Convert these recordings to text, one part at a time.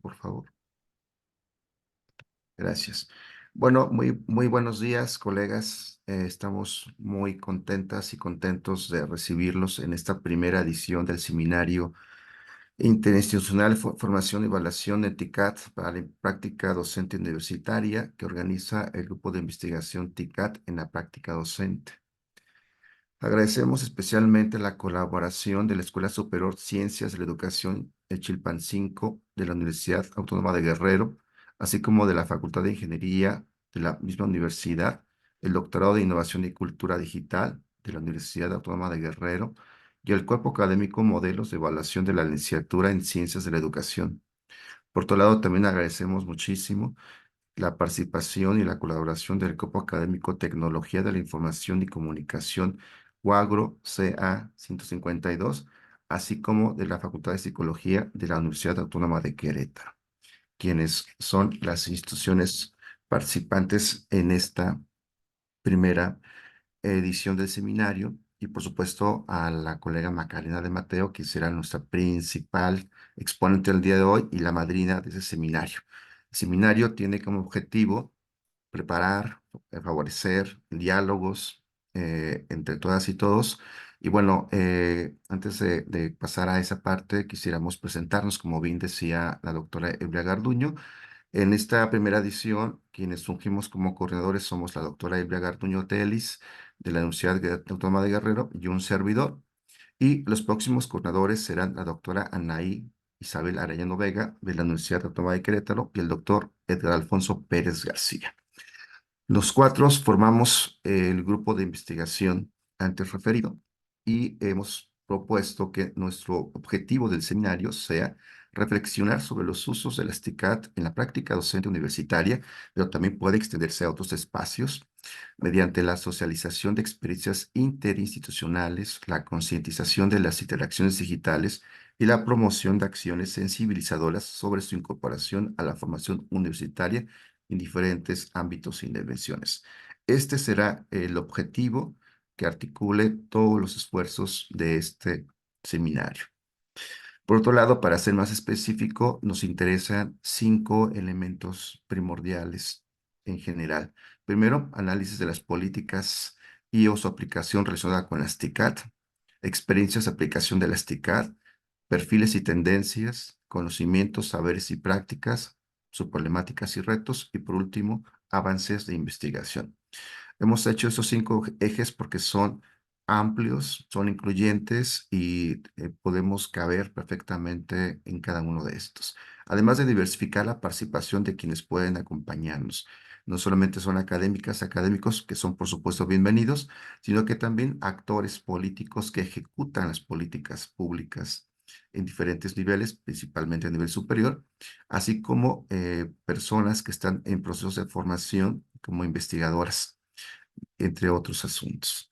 Por favor. Gracias. Bueno, muy buenos días, colegas. Estamos muy contentas y contentos de recibirlos en esta primera edición del Seminario Interinstitucional Formación y Evaluación de TICAT para la práctica docente universitaria que organiza el Grupo de Investigación TICAT en la práctica docente. Agradecemos especialmente la colaboración de la Escuela Superior Ciencias de la Educación de Chilpancingo de la Universidad Autónoma de Guerrero, así como de la Facultad de Ingeniería de la misma universidad, el Doctorado de Innovación y Cultura Digital de la Universidad Autónoma de Guerrero y el Cuerpo Académico Modelos de Evaluación de la Licenciatura en Ciencias de la Educación. Por otro lado, también agradecemos muchísimo la participación y la colaboración del Grupo Académico Tecnología de la Información y Comunicación UAGRO CA 152, así como de la Facultad de Psicología de la Universidad Autónoma de Querétaro, quienes son las instituciones participantes en esta primera edición del seminario, y por supuesto a la colega Macarena de Mateo, que será nuestra principal exponente del día de hoy y la madrina de ese seminario. El seminario tiene como objetivo preparar, favorecer diálogos entre todas y todos. Y bueno, antes de pasar a esa parte, quisiéramos presentarnos, como bien decía la doctora Elia Garduño. En esta primera edición, quienes fungimos como coordinadores somos la doctora Elia Garduño Telis, de la Universidad Autónoma de Guerrero, y un servidor. Y los próximos coordinadores serán la doctora Anaí Isabel Arellano Vega, de la Universidad Autónoma de Querétaro, y el doctor Edgar Alfonso Pérez García. Los cuatro formamos el grupo de investigación antes referido y hemos propuesto que nuestro objetivo del seminario sea reflexionar sobre los usos de las TICAT en la práctica docente universitaria, pero también puede extenderse a otros espacios mediante la socialización de experiencias interinstitucionales, la concientización de las interacciones digitales y la promoción de acciones sensibilizadoras sobre su incorporación a la formación universitaria en diferentes ámbitos e intervenciones. Este será el objetivo que articule todos los esfuerzos de este seminario. Por otro lado, para ser más específico, nos interesan 5 elementos primordiales en general. Primero, análisis de las políticas y o su aplicación relacionada con las TICAT, experiencias de aplicación de las TICAT, perfiles y tendencias, conocimientos, saberes y prácticas, sus problemáticas y retos, y por último, avances de investigación. Hemos hecho esos 5 ejes porque son amplios, son incluyentes y podemos caber perfectamente en cada uno de estos. Además de diversificar la participación de quienes pueden acompañarnos. No solamente son académicas, académicos, que son por supuesto bienvenidos, sino que también actores políticos que ejecutan las políticas públicas en diferentes niveles, principalmente a nivel superior, así como personas que están en procesos de formación como investigadoras, entre otros asuntos.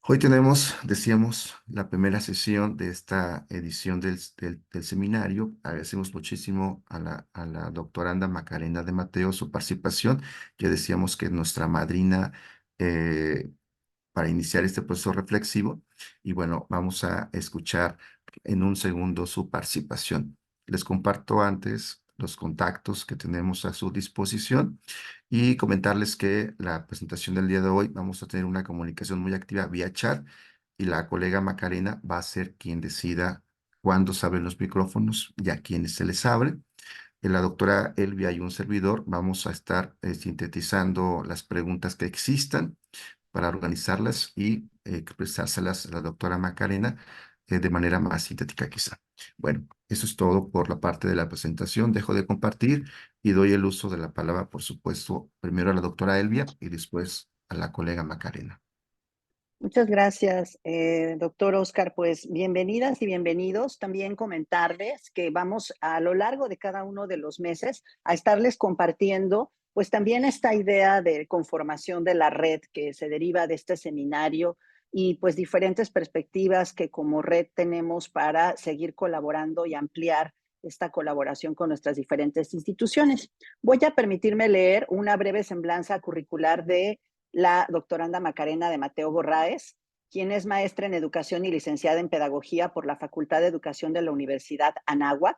Hoy tenemos, decíamos, la primera sesión de esta edición del seminario. Agradecemos muchísimo a la doctoranda Macarena de Mateo su participación. Ya decíamos que es nuestra madrina eh, para iniciar este proceso reflexivo. Y bueno, vamos a escuchar en un segundo su participación. Les comparto antes los contactos que tenemos a su disposición y comentarles que la presentación del día de hoy vamos a tener una comunicación muy activa vía chat y la colega Macarena va a ser quien decida cuándo se abren los micrófonos y a quienes se les abre. La doctora Elvia y un servidor vamos a estar sintetizando las preguntas que existan para organizarlas y expresárselas a la doctora Macarena de manera más sintética quizá. Bueno, eso es todo por la parte de la presentación. Dejo de compartir y doy el uso de la palabra, por supuesto, primero a la doctora Elvia y después a la colega Macarena. Muchas gracias, doctor Oscar. Pues bienvenidas y bienvenidos. También comentarles que vamos a lo largo de cada uno de los meses a estarles compartiendo, pues también esta idea de conformación de la red que se deriva de este seminario y pues diferentes perspectivas que como red tenemos para seguir colaborando y ampliar esta colaboración con nuestras diferentes instituciones. Voy a permitirme leer una breve semblanza curricular de la doctoranda Macarena de Mateo Borraes, quien es maestra en educación y licenciada en pedagogía por la Facultad de Educación de la Universidad Anáhuac.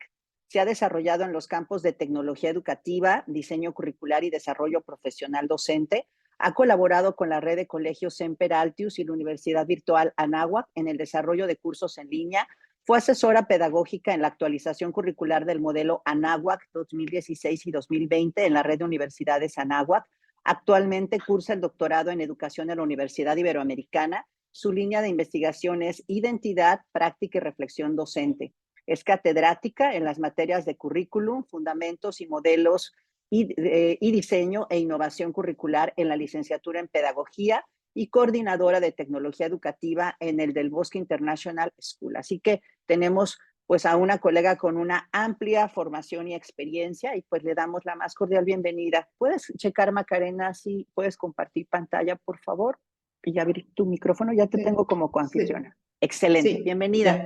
Se ha desarrollado en los campos de tecnología educativa, diseño curricular y desarrollo profesional docente. Ha colaborado con la red de colegios Semper Altius y la Universidad Virtual Anáhuac en el desarrollo de cursos en línea. Fue asesora pedagógica en la actualización curricular del modelo Anáhuac 2016 y 2020 en la red de universidades Anáhuac. Actualmente cursa el doctorado en educación en la Universidad Iberoamericana. Su línea de investigación es identidad, práctica y reflexión docente. Es catedrática en las materias de currículum, fundamentos y modelos y diseño e innovación curricular en la licenciatura en pedagogía y coordinadora de tecnología educativa en el Del Bosque International School. Así que tenemos pues a una colega con una amplia formación y experiencia y pues le damos la más cordial bienvenida. ¿Puedes checar, Macarena, si puedes compartir pantalla, por favor? Y ya abrir tu micrófono, ya te Sí, tengo como sí, coanfitriona. Excelente, sí, bienvenida. ya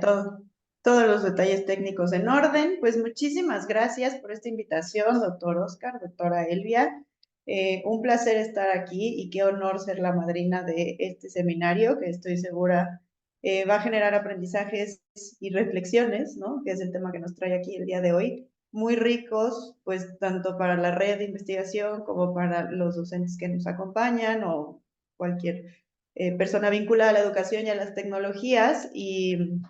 todos los detalles técnicos en orden. Pues muchísimas gracias por esta invitación, doctor Oscar, doctora Elvia. Un placer estar aquí y qué honor ser la madrina de este seminario que estoy segura va a generar aprendizajes y reflexiones, ¿no? Que es el tema que nos trae aquí el día de hoy, muy ricos, pues tanto para la red de investigación como para los docentes que nos acompañan o cualquier persona vinculada a la educación y a las tecnologías y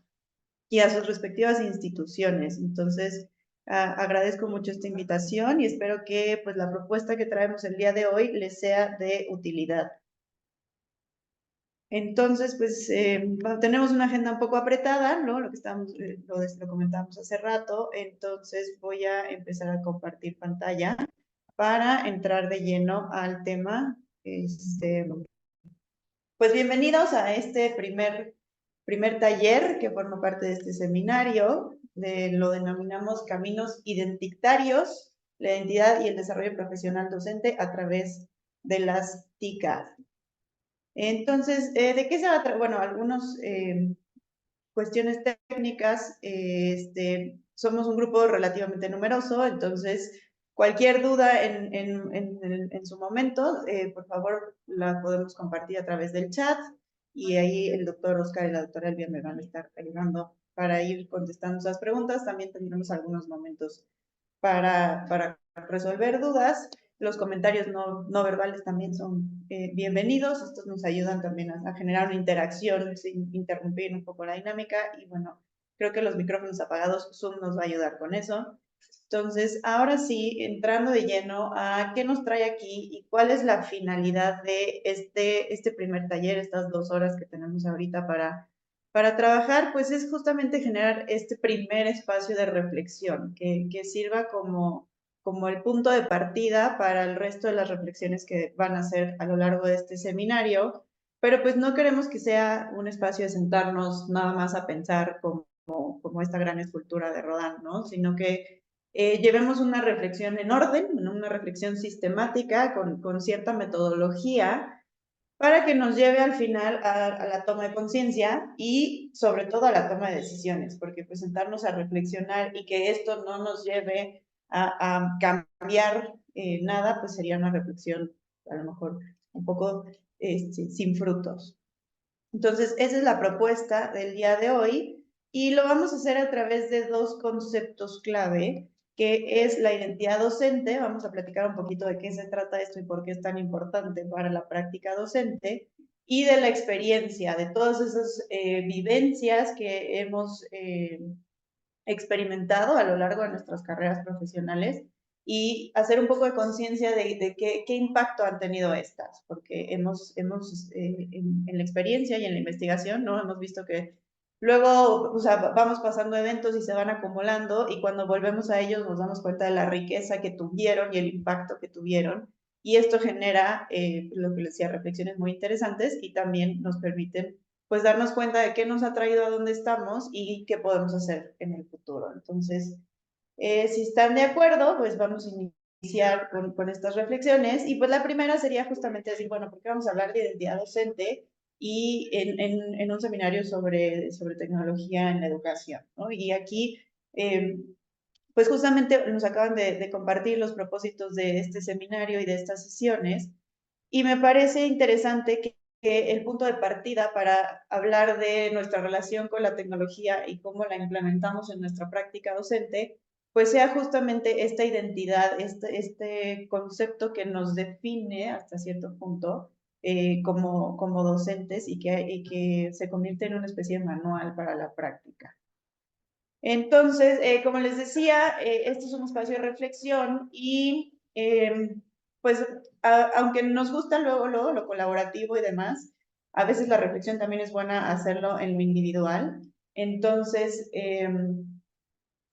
a sus respectivas instituciones. Entonces, agradezco mucho esta invitación y espero que pues, la propuesta que traemos el día de hoy les sea de utilidad. Entonces, pues tenemos una agenda un poco apretada, ¿no? Lo que lo comentamos hace rato, entonces voy a empezar a compartir pantalla para entrar de lleno al tema. Pues bienvenidos a este primer taller que forma parte de este seminario. Lo denominamos Caminos Identitarios, la identidad y el desarrollo profesional docente a través de las TICAD. Entonces, ¿de qué se va a tratar? Bueno, algunas cuestiones técnicas. Somos un grupo relativamente numeroso, entonces cualquier duda en su momento, por favor, la podemos compartir a través del chat y ahí el doctor Oscar y la doctora Elvia me van a estar ayudando para ir contestando esas preguntas. También tendremos algunos momentos para resolver dudas. Los comentarios no verbales también son bienvenidos. Estos nos ayudan también a generar una interacción sin interrumpir un poco la dinámica. Y bueno, creo que los micrófonos apagados, Zoom nos va a ayudar con eso. Entonces, ahora sí, entrando de lleno a qué nos trae aquí y cuál es la finalidad de este primer taller, estas 2 horas que tenemos ahorita para trabajar, pues es justamente generar este primer espacio de reflexión que sirva como el punto de partida para el resto de las reflexiones que van a hacer a lo largo de este seminario, pero pues no queremos que sea un espacio de sentarnos nada más a pensar como esta gran escultura de Rodin, ¿no? Sino que llevemos una reflexión en orden, una reflexión sistemática con cierta metodología para que nos lleve al final a la toma de conciencia y sobre todo a la toma de decisiones, porque pues sentarnos a reflexionar y que esto no nos lleve a cambiar nada, pues sería una reflexión a lo mejor un poco sin frutos. Entonces, esa es la propuesta del día de hoy y lo vamos a hacer a través de 2 conceptos clave, que es la identidad docente. Vamos a platicar un poquito de qué se trata esto y por qué es tan importante para la práctica docente, y de la experiencia, de todas esas vivencias que hemos experimentado a lo largo de nuestras carreras profesionales y hacer un poco de conciencia de qué impacto han tenido estas, porque en la experiencia y en la investigación, ¿no? Hemos visto que luego, o sea, vamos pasando eventos y se van acumulando y cuando volvemos a ellos nos damos cuenta de la riqueza que tuvieron y el impacto que tuvieron. Y esto genera, lo que les decía, reflexiones muy interesantes y también nos permiten pues darnos cuenta de qué nos ha traído a donde estamos y qué podemos hacer en el futuro. Entonces, si están de acuerdo, pues vamos a iniciar con estas reflexiones. Y pues la primera sería justamente decir, bueno, ¿por qué vamos a hablar de identidad docente y en un seminario sobre tecnología en la educación, ¿no? Y aquí, pues justamente nos acaban de compartir los propósitos de este seminario y de estas sesiones. Y me parece interesante que el punto de partida para hablar de nuestra relación con la tecnología y cómo la implementamos en nuestra práctica docente pues sea justamente esta identidad, este concepto que nos define hasta cierto punto como docentes y que se convierte en una especie de manual para la práctica. Entonces, como les decía, este es un espacio de reflexión y pues aunque nos gusta luego lo colaborativo y demás, a veces la reflexión también es buena hacerlo en lo individual. Entonces,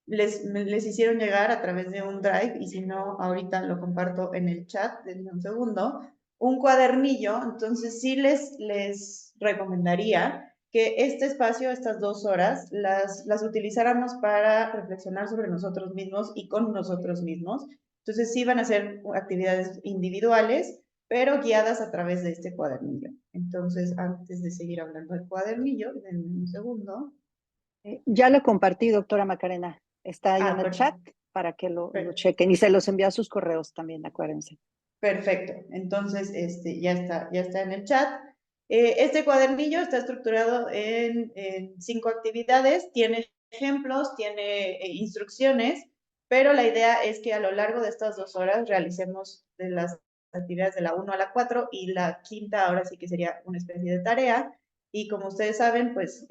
les hicieron llegar a través de un drive, y si no, ahorita lo comparto en el chat, denme un segundo, un cuadernillo. Entonces sí les recomendaría que este espacio, estas 2 horas, las utilizáramos para reflexionar sobre nosotros mismos y con nosotros mismos. Entonces sí van a ser actividades individuales, pero guiadas a través de este cuadernillo. Entonces, antes de seguir hablando del cuadernillo, denme un segundo. Ya lo compartí, doctora Macarena. Está ahí en el chat Perfecto. para que lo chequen y se los envío a sus correos también, acuérdense. Perfecto. Entonces, ya está en el chat. Este cuadernillo está estructurado en 5 actividades, tiene ejemplos, tiene instrucciones, pero la idea es que a lo largo de estas 2 horas realicemos de las actividades de la 1 a la 4 y la quinta ahora sí que sería una especie de tarea. Y como ustedes saben, pues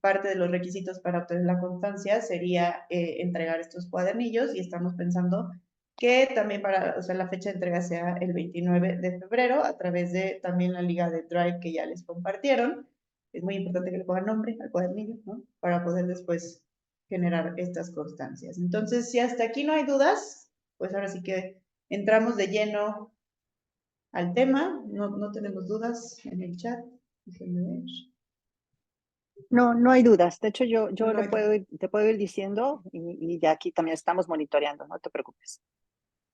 parte de los requisitos para obtener la constancia sería entregar estos cuadernillos, y estamos pensando que también para, o sea, la fecha de entrega sea el 29 de febrero a través de también la liga de Drive que ya les compartieron. Es muy importante que le pongan nombre al cuadernillo, ¿no? Para poder después generar estas constancias. Entonces, si hasta aquí no hay dudas, pues ahora sí que entramos de lleno al tema. No tenemos dudas en el chat. Déjenme ver. No, no hay dudas. De hecho, yo No hay... te puedo ir diciendo y ya aquí también estamos monitoreando, no te preocupes.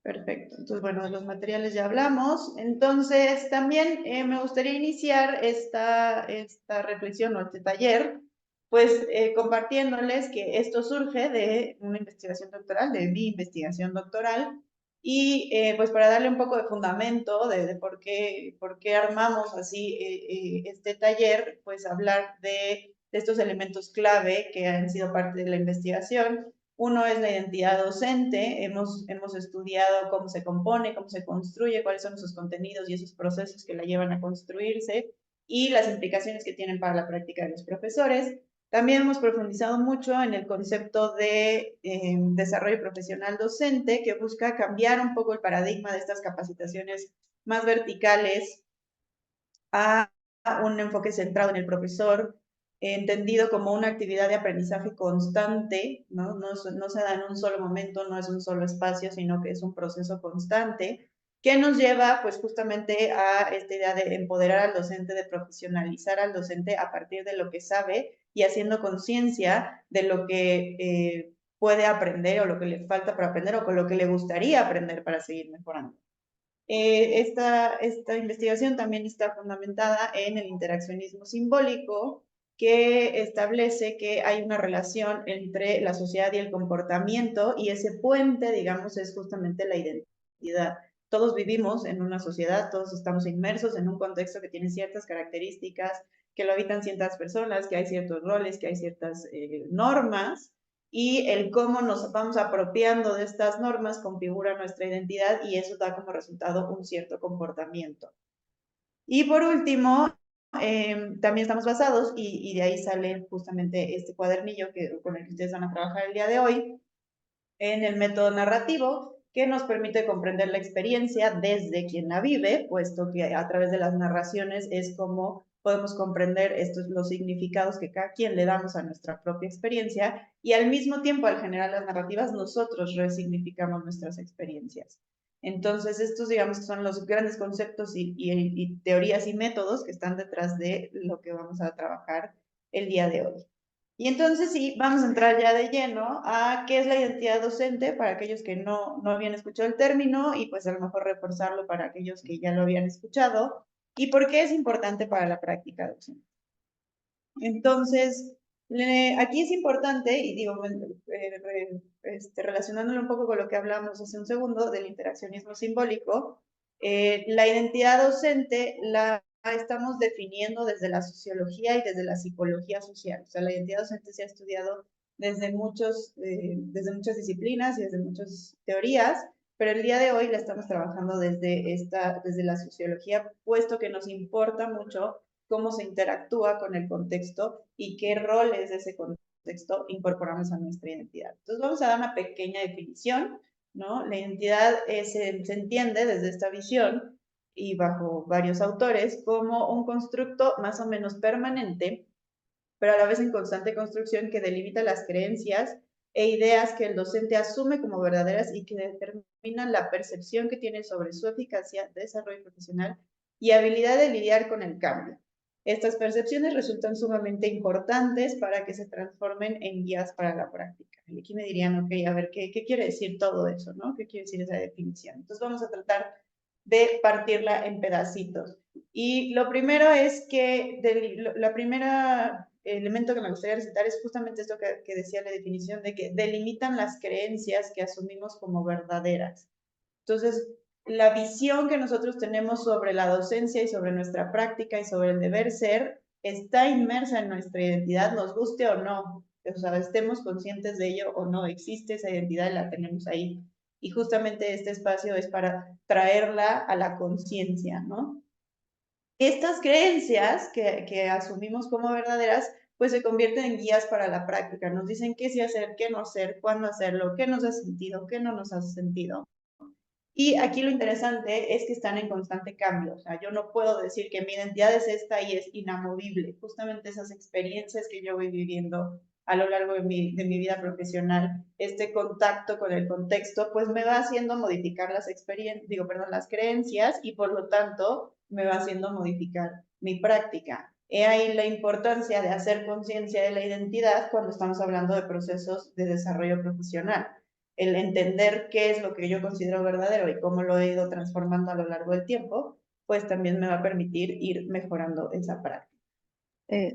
Perfecto. Entonces, bueno, de los materiales ya hablamos. Entonces, también me gustaría iniciar esta reflexión o este taller, pues compartiéndoles que esto surge de una investigación doctoral, de mi investigación doctoral, y pues para darle un poco de fundamento de por qué armamos así este taller, pues hablar de estos elementos clave que han sido parte de la investigación. Uno es la identidad docente. Hemos estudiado cómo se compone, cómo se construye, cuáles son sus contenidos y esos procesos que la llevan a construirse y las implicaciones que tienen para la práctica de los profesores. También hemos profundizado mucho en el concepto de desarrollo profesional docente, que busca cambiar un poco el paradigma de estas capacitaciones más verticales a un enfoque centrado en el profesor, entendido como una actividad de aprendizaje constante, ¿no? No se da en un solo momento, no es un solo espacio, sino que es un proceso constante que nos lleva pues justamente a esta idea de empoderar al docente, de profesionalizar al docente a partir de lo que sabe y haciendo conciencia de lo que puede aprender o lo que le falta para aprender o con lo que le gustaría aprender para seguir mejorando. Esta investigación también está fundamentada en el interaccionismo simbólico, que establece que hay una relación entre la sociedad y el comportamiento, y ese puente, digamos, es justamente la identidad. Todos vivimos en una sociedad, todos estamos inmersos en un contexto que tiene ciertas características, que lo habitan ciertas personas, que hay ciertos roles, que hay ciertas normas, y el cómo nos vamos apropiando de estas normas configura nuestra identidad, y eso da como resultado un cierto comportamiento. Y por último, también estamos basados, y de ahí sale justamente este cuadernillo con el que ustedes van a trabajar el día de hoy, en el método narrativo, que nos permite comprender la experiencia desde quien la vive, puesto que a través de las narraciones es como podemos comprender los significados que cada quien le damos a nuestra propia experiencia, y al mismo tiempo, al generar las narrativas, nosotros resignificamos nuestras experiencias. Entonces, estos, digamos, son los grandes conceptos y teorías y métodos que están detrás de lo que vamos a trabajar el día de hoy. Y entonces sí, vamos a entrar ya de lleno a qué es la identidad docente para aquellos que no habían escuchado el término, y pues a lo mejor reforzarlo para aquellos que ya lo habían escuchado, y por qué es importante para la práctica docente. Entonces, aquí es importante, y digo, relacionándolo un poco con lo que hablamos hace un segundo del interaccionismo simbólico, la identidad docente la estamos definiendo desde la sociología y desde la psicología social. O sea, la identidad docente se ha estudiado desde muchas disciplinas y desde muchas teorías, pero el día de hoy la estamos trabajando desde la sociología, puesto que nos importa mucho cómo se interactúa con el contexto y qué roles de ese contexto incorporamos a nuestra identidad. Entonces vamos a dar una pequeña definición, ¿no? La identidad se entiende desde esta visión y bajo varios autores como un constructo más o menos permanente, pero a la vez en constante construcción, que delimita las creencias e ideas que el docente asume como verdaderas y que determinan la percepción que tiene sobre su eficacia, desarrollo profesional y habilidad de lidiar con el cambio. Estas percepciones resultan sumamente importantes para que se transformen en guías para la práctica. Y aquí me dirían, ok, a ver, ¿qué quiere decir todo eso, no? ¿Qué quiere decir esa definición? Entonces vamos a tratar de partirla en pedacitos. Y lo primero es que la primera elemento que me gustaría resaltar es justamente esto que decía la definición, de que delimitan las creencias que asumimos como verdaderas. Entonces, la visión que nosotros tenemos sobre la docencia y sobre nuestra práctica y sobre el deber ser está inmersa en nuestra identidad, nos guste o no, o sea, estemos conscientes de ello o no, existe esa identidad y la tenemos ahí. Y justamente este espacio es para traerla a la conciencia, ¿no? Estas creencias que asumimos como verdaderas, pues se convierten en guías para la práctica. Nos dicen qué sí hacer, qué no hacer, cuándo hacerlo, qué nos ha sentido, qué no nos ha sentido. Y aquí lo interesante es que están en constante cambio. O sea, yo no puedo decir que mi identidad es esta y es inamovible. Justamente esas experiencias que yo voy viviendo a lo largo de mi vida profesional, este contacto con el contexto, pues me va haciendo modificar las creencias y por lo tanto me va haciendo modificar mi práctica. He ahí la importancia de hacer conciencia de la identidad cuando estamos hablando de procesos de desarrollo profesional. El entender qué es lo que yo considero verdadero y cómo lo he ido transformando a lo largo del tiempo, pues también me va a permitir ir mejorando esa práctica.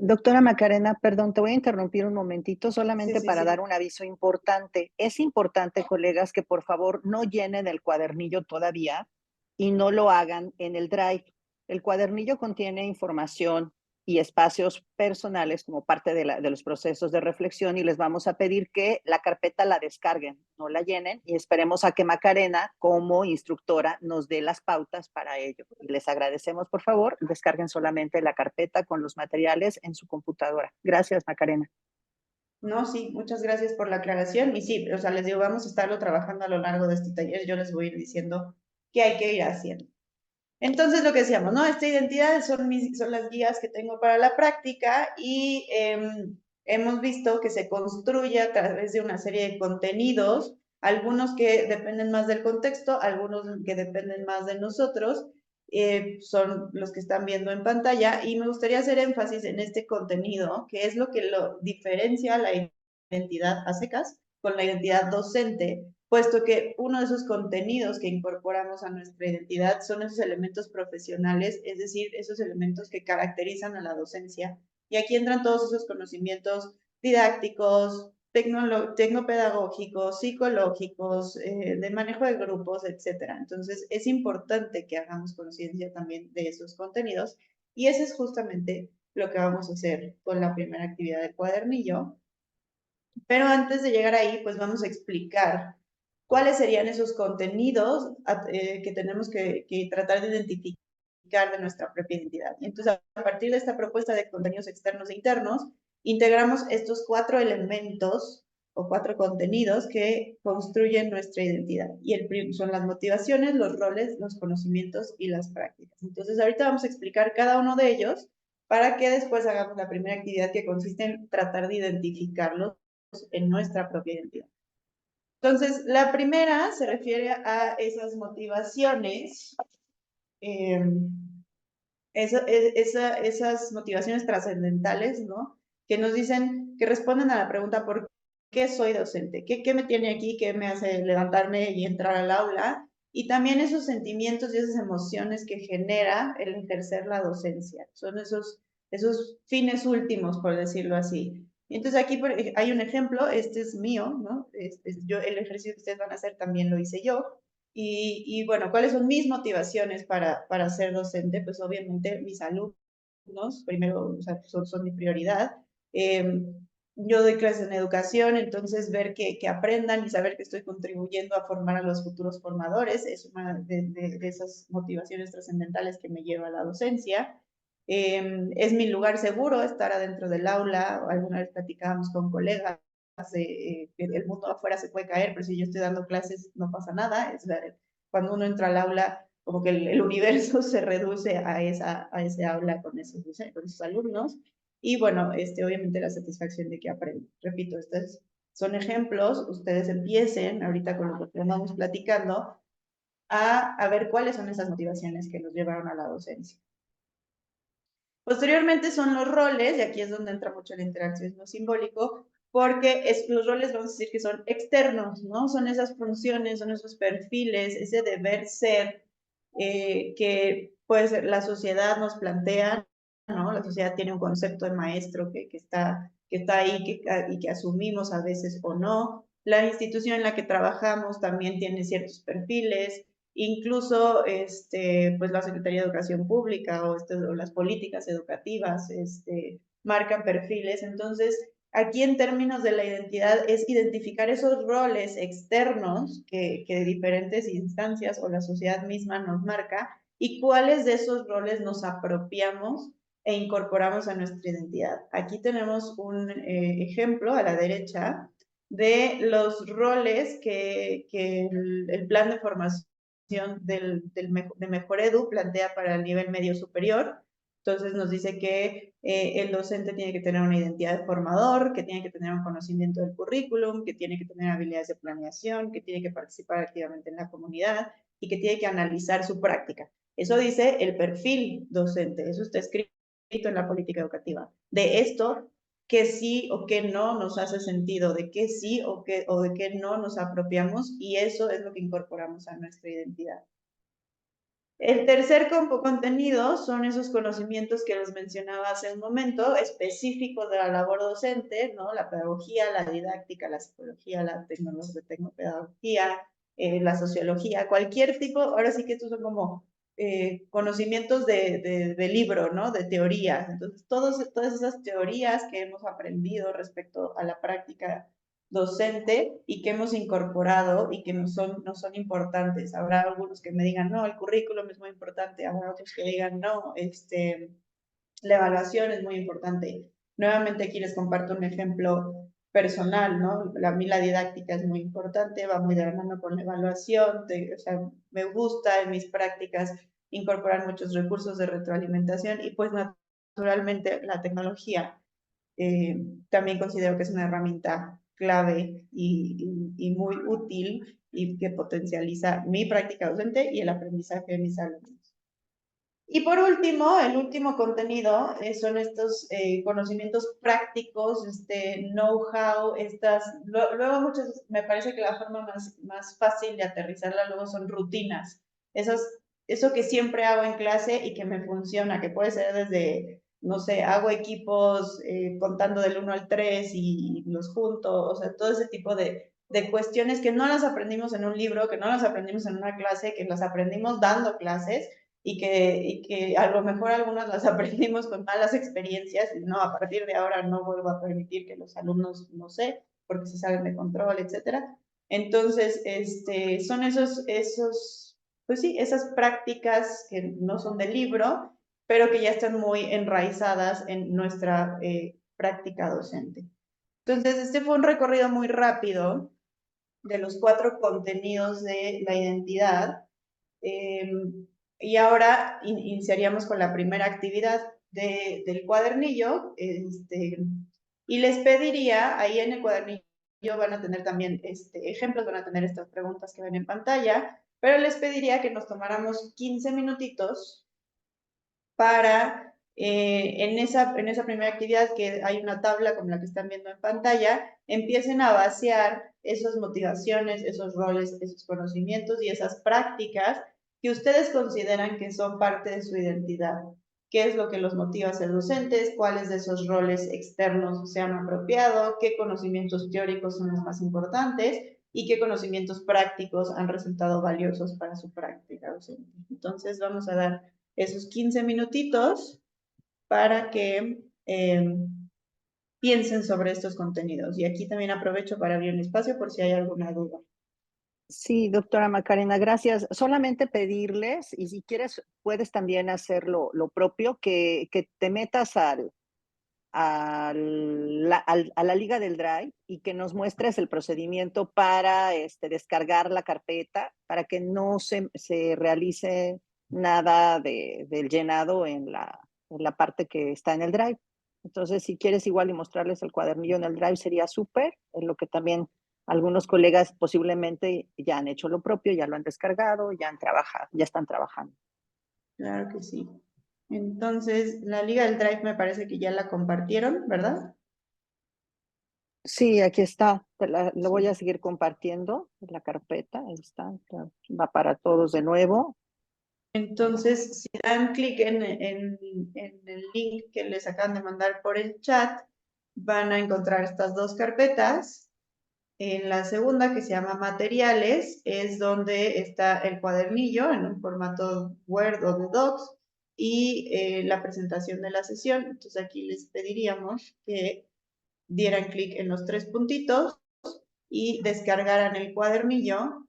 Doctora Macarena, perdón, te voy a interrumpir un momentito Sí, solamente sí, para sí. dar un aviso importante. Es importante, colegas, que por favor no llenen el cuadernillo todavía y no lo hagan en el Drive. El cuadernillo contiene información y espacios personales como parte de los procesos de reflexión y les vamos a pedir que la carpeta la descarguen, no la llenen y esperemos a que Macarena como instructora nos dé las pautas para ello. Y les agradecemos, por favor, descarguen solamente la carpeta con los materiales en su computadora. Gracias, Macarena. No, sí, muchas gracias por la aclaración. Y sí, o sea, les digo, vamos a estarlo trabajando a lo largo de este taller. Yo les voy a ir diciendo qué hay que ir haciendo. Entonces, lo que decíamos, ¿no? Esta identidad son las guías que tengo para la práctica y hemos visto que se construye a través de una serie de contenidos, algunos que dependen más del contexto, algunos que dependen más de nosotros, son los que están viendo en pantalla, y me gustaría hacer énfasis en este contenido, que es lo que lo diferencia la identidad a secas con la identidad docente, puesto que uno de esos contenidos que incorporamos a nuestra identidad son esos elementos profesionales, es decir, esos elementos que caracterizan a la docencia. Y aquí entran todos esos conocimientos didácticos, tecnopedagógicos, psicológicos, de manejo de grupos, etcétera. Entonces, es importante que hagamos conciencia también de esos contenidos y eso es justamente lo que vamos a hacer con la primera actividad del cuadernillo. Pero antes de llegar ahí, pues vamos a explicar cuáles serían esos contenidos que tenemos que tratar de identificar de nuestra propia identidad. Y entonces, a partir de esta propuesta de contenidos externos e internos, integramos estos 4 elementos o 4 contenidos que construyen nuestra identidad. Y son las motivaciones, los roles, los conocimientos y las prácticas. Entonces, ahorita vamos a explicar cada uno de ellos para que después hagamos la primera actividad, que consiste en tratar de identificarlos en nuestra propia identidad. Entonces, la primera se refiere a esas motivaciones, esas motivaciones trascendentales, ¿no? Que nos dicen, que responden a la pregunta, ¿por qué soy docente? ¿Qué me tiene aquí? ¿Qué me hace levantarme y entrar al aula? Y también esos sentimientos y esas emociones que genera el ejercer la docencia. Son esos fines últimos, por decirlo así. Entonces aquí hay un ejemplo, este es mío, ¿no? El ejercicio que ustedes van a hacer también lo hice yo. Y bueno, ¿cuáles son mis motivaciones para ser docente? Pues obviamente mis alumnos, primero, o sea, son mi prioridad. yo doy clases en educación, entonces ver que aprendan y saber que estoy contribuyendo a formar a los futuros formadores es una de esas motivaciones trascendentales que me lleva a la docencia. Es mi lugar seguro estar adentro del aula. Alguna vez platicábamos con colegas que el mundo afuera se puede caer, pero si yo estoy dando clases no pasa nada. Cuando uno entra al aula, como que el universo se reduce a ese aula con esos alumnos. Y bueno, obviamente la satisfacción de que aprenden. Repito, estos son ejemplos. Ustedes empiecen ahorita con lo que estamos platicando a ver cuáles son esas motivaciones que los llevaron a la docencia. Posteriormente son los roles, y aquí es donde entra mucho la interaccionismo simbólico, porque los roles vamos a decir que son externos, ¿no? Son esas funciones, son esos perfiles, ese deber ser que pues la sociedad nos plantea, ¿no? La sociedad tiene un concepto de maestro que está ahí y que asumimos a veces o no. La institución en la que trabajamos también tiene ciertos perfiles. Incluso pues la Secretaría de Educación Pública o las políticas educativas marcan perfiles. Entonces, aquí en términos de la identidad es identificar esos roles externos que diferentes instancias o la sociedad misma nos marca y cuáles de esos roles nos apropiamos e incorporamos a nuestra identidad. Aquí tenemos un ejemplo a la derecha de los roles que el plan de formación de Mejor Edu plantea para el nivel medio superior. Entonces nos dice que el docente tiene que tener una identidad de formador, que tiene que tener un conocimiento del currículum, que tiene que tener habilidades de planeación, que tiene que participar activamente en la comunidad y que tiene que analizar su práctica. Eso dice el perfil docente, eso está escrito en la política educativa. De esto, que sí o que no nos hace sentido, de qué sí o de qué no nos apropiamos, y eso es lo que incorporamos a nuestra identidad. El tercer contenido son esos conocimientos que les mencionaba hace un momento, específicos de la labor docente, ¿no? La pedagogía, la didáctica, la psicología, la tecnopedagogía, la sociología, cualquier tipo. Ahora sí que estos son como conocimientos de libro, ¿no? De teorías. Entonces, todas esas teorías que hemos aprendido respecto a la práctica docente y que hemos incorporado y que no son importantes. Habrá algunos que me digan, no, el currículum es muy importante. Habrá otros que digan, no, la evaluación es muy importante. Nuevamente aquí les comparto un ejemplo personal, ¿no? A mí la didáctica es muy importante, va muy de la mano con la evaluación, o sea, me gusta en mis prácticas incorporar muchos recursos de retroalimentación y pues naturalmente la tecnología también considero que es una herramienta clave y muy útil y que potencializa mi práctica docente y el aprendizaje de mis alumnos. Y por último, el último contenido son estos conocimientos prácticos, know-how, luego muchas, me parece que la forma más fácil de aterrizarla luego son rutinas. Eso que siempre hago en clase y que me funciona, que puede ser desde, no sé, hago equipos contando del 1 al 3 y los junto, o sea, todo ese tipo de cuestiones que no las aprendimos en un libro, que no las aprendimos en una clase, que las aprendimos dando clases y que a lo mejor algunas las aprendimos con malas experiencias y no, a partir de ahora no vuelvo a permitir que los alumnos, no sé, porque se salen de control, etcétera. Entonces, son pues sí, esas prácticas que no son del libro, pero que ya están muy enraizadas en nuestra práctica docente. Entonces, este fue un recorrido muy rápido de los 4 contenidos de la identidad. Y ahora iniciaríamos con la primera actividad del cuadernillo. Y les pediría, ahí en el cuadernillo van a tener también ejemplos, van a tener estas preguntas que ven en pantalla, pero les pediría que nos tomáramos 15 minutitos para, en esa primera actividad, que hay una tabla como la que están viendo en pantalla, empiecen a vaciar esas motivaciones, esos roles, esos conocimientos y esas prácticas que ustedes consideran que son parte de su identidad. ¿Qué es lo que los motiva a ser docentes? ¿Cuáles de esos roles externos se han apropiado? ¿Qué conocimientos teóricos son los más importantes? ¿Y qué conocimientos prácticos han resultado valiosos para su práctica docente? Entonces vamos a dar esos 15 minutitos para que piensen sobre estos contenidos. Y aquí también aprovecho para abrir un espacio por si hay alguna duda. Sí, doctora Macarena, gracias. Solamente pedirles, y si quieres, puedes también hacer lo propio, que te metas a la liga del Drive y que nos muestres el procedimiento para descargar la carpeta, para que no se realice nada del llenado en la parte que está en el Drive. Entonces, si quieres igual y mostrarles el cuadernillo en el Drive, sería súper, en lo que también algunos colegas posiblemente ya han hecho lo propio, ya lo han descargado, ya han trabajado, ya están trabajando. Claro que sí. Entonces, la liga del Drive me parece que ya la compartieron, ¿verdad? Sí, aquí está. Lo voy a seguir compartiendo, la carpeta. Ahí está. Va para todos de nuevo. Entonces, si dan clic en el link que les acaban de mandar por el chat, van a encontrar estas dos carpetas. En la segunda, que se llama materiales, es donde está el cuadernillo en un formato Word o de Docs y la presentación de la sesión. Entonces aquí les pediríamos que dieran clic en los tres puntitos y descargaran el cuadernillo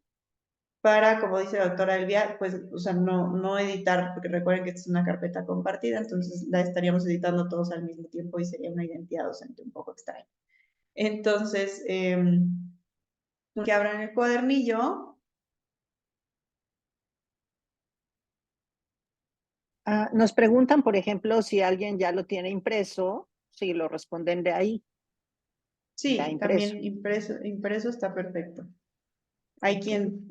para, como dice la doctora Elvia, pues, o sea, no editar, porque recuerden que esta es una carpeta compartida, entonces la estaríamos editando todos al mismo tiempo y sería una identidad docente un poco extraña. Entonces, que abran el cuadernillo. Nos preguntan, por ejemplo, si alguien ya lo tiene impreso, si lo responden de ahí, ya Sí, impreso. también impreso está perfecto. Hay quien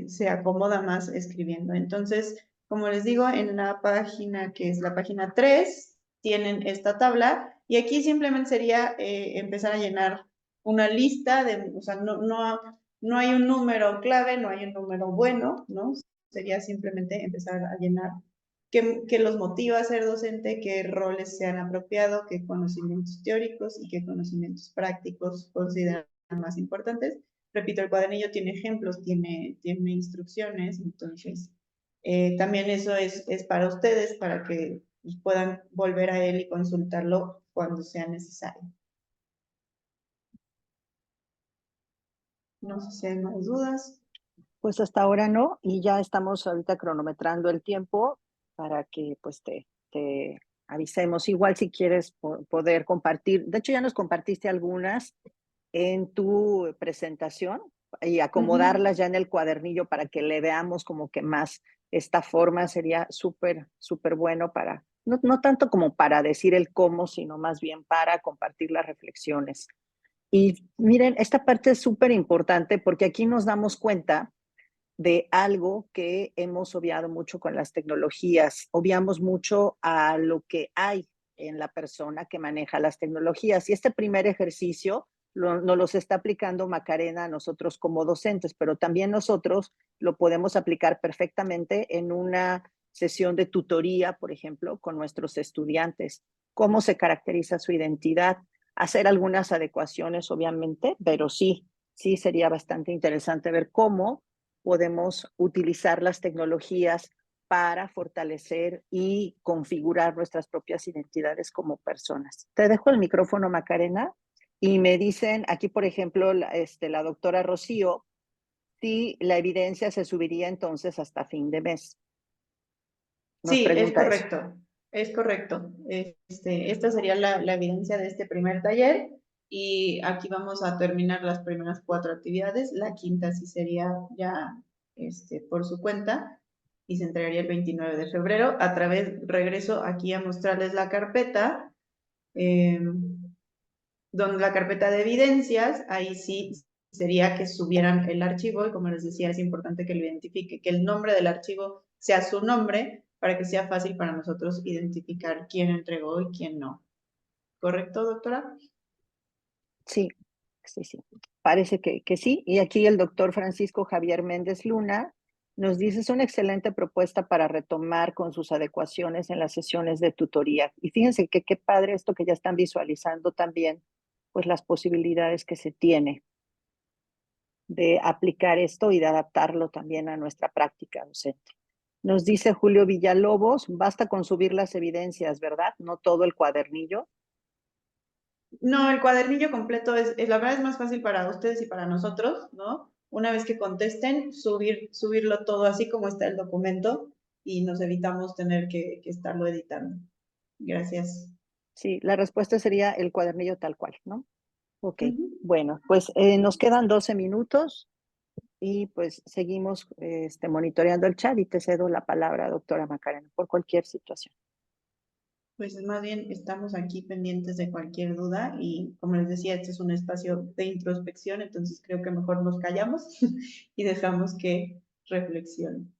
se acomoda más escribiendo. Entonces, como les digo, en la página que es la página 3, tienen esta tabla y aquí simplemente sería empezar a llenar una lista de, o sea, no hay un número clave, no hay un número bueno, ¿no? Sería simplemente empezar a llenar qué los motiva a ser docente, qué roles se han apropiado, qué conocimientos teóricos y qué conocimientos prácticos consideran más importantes. Repito, el cuadernillo tiene ejemplos, tiene instrucciones, entonces también eso es para ustedes, para que puedan volver a él y consultarlo cuando sea necesario. No sé si hay más dudas. Pues hasta ahora no, y ya estamos ahorita cronometrando el tiempo para que pues te avisemos. Igual si quieres poder compartir, de hecho ya nos compartiste algunas en tu presentación y acomodarlas ya en el cuadernillo para que le veamos como que más esta forma sería súper, súper bueno para, no tanto como para decir el cómo, sino más bien para compartir las reflexiones. Y miren, esta parte es súper importante porque aquí nos damos cuenta de algo que hemos obviado mucho con las tecnologías. Obviamos mucho a lo que hay en la persona que maneja las tecnologías. Y este primer ejercicio nos los está aplicando Macarena a nosotros como docentes, pero también nosotros lo podemos aplicar perfectamente en una sesión de tutoría, por ejemplo, con nuestros estudiantes. ¿Cómo se caracteriza su identidad? Hacer algunas adecuaciones, obviamente, pero sí, sí sería bastante interesante ver cómo podemos utilizar las tecnologías para fortalecer y configurar nuestras propias identidades como personas. Te dejo el micrófono, Macarena, y me dicen aquí, por ejemplo, la doctora Rocío, si la evidencia se subiría entonces hasta fin de mes. Nos Sí, es pregunta eso. correcto, es correcto. Esta sería la evidencia de este primer taller y aquí vamos a terminar las primeras 4 actividades. La quinta sí sería ya por su cuenta y se entregaría el 29 de febrero. Regreso aquí a mostrarles la carpeta, donde la carpeta de evidencias, ahí sí sería que subieran el archivo y como les decía, es importante que lo identifique, que el nombre del archivo sea su nombre para que sea fácil para nosotros identificar quién entregó y quién no. ¿Correcto, doctora? Sí, sí, sí. Parece que sí. Y aquí el doctor Francisco Javier Méndez Luna nos dice, es una excelente propuesta para retomar con sus adecuaciones en las sesiones de tutoría. Y fíjense que qué padre esto que ya están visualizando también, pues las posibilidades que se tiene de aplicar esto y de adaptarlo también a nuestra práctica docente. Nos dice Julio Villalobos, basta con subir las evidencias, ¿verdad? No todo el cuadernillo. No, el cuadernillo completo la verdad es más fácil para ustedes y para nosotros, ¿no? Una vez que contesten, subirlo todo así como está el documento y nos evitamos tener que estarlo editando. Gracias. Sí, la respuesta sería el cuadernillo tal cual, ¿no? Ok, Ujú. bueno, pues nos quedan 12 minutos y pues seguimos monitoreando el chat y te cedo la palabra, doctora Macarena, por cualquier situación. Pues más bien estamos aquí pendientes de cualquier duda y como les decía, este es un espacio de introspección, entonces creo que mejor nos callamos y dejamos que reflexionen.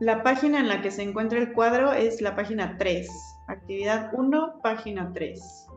La página en la que se encuentra el cuadro es la página 3, actividad 1, página 3.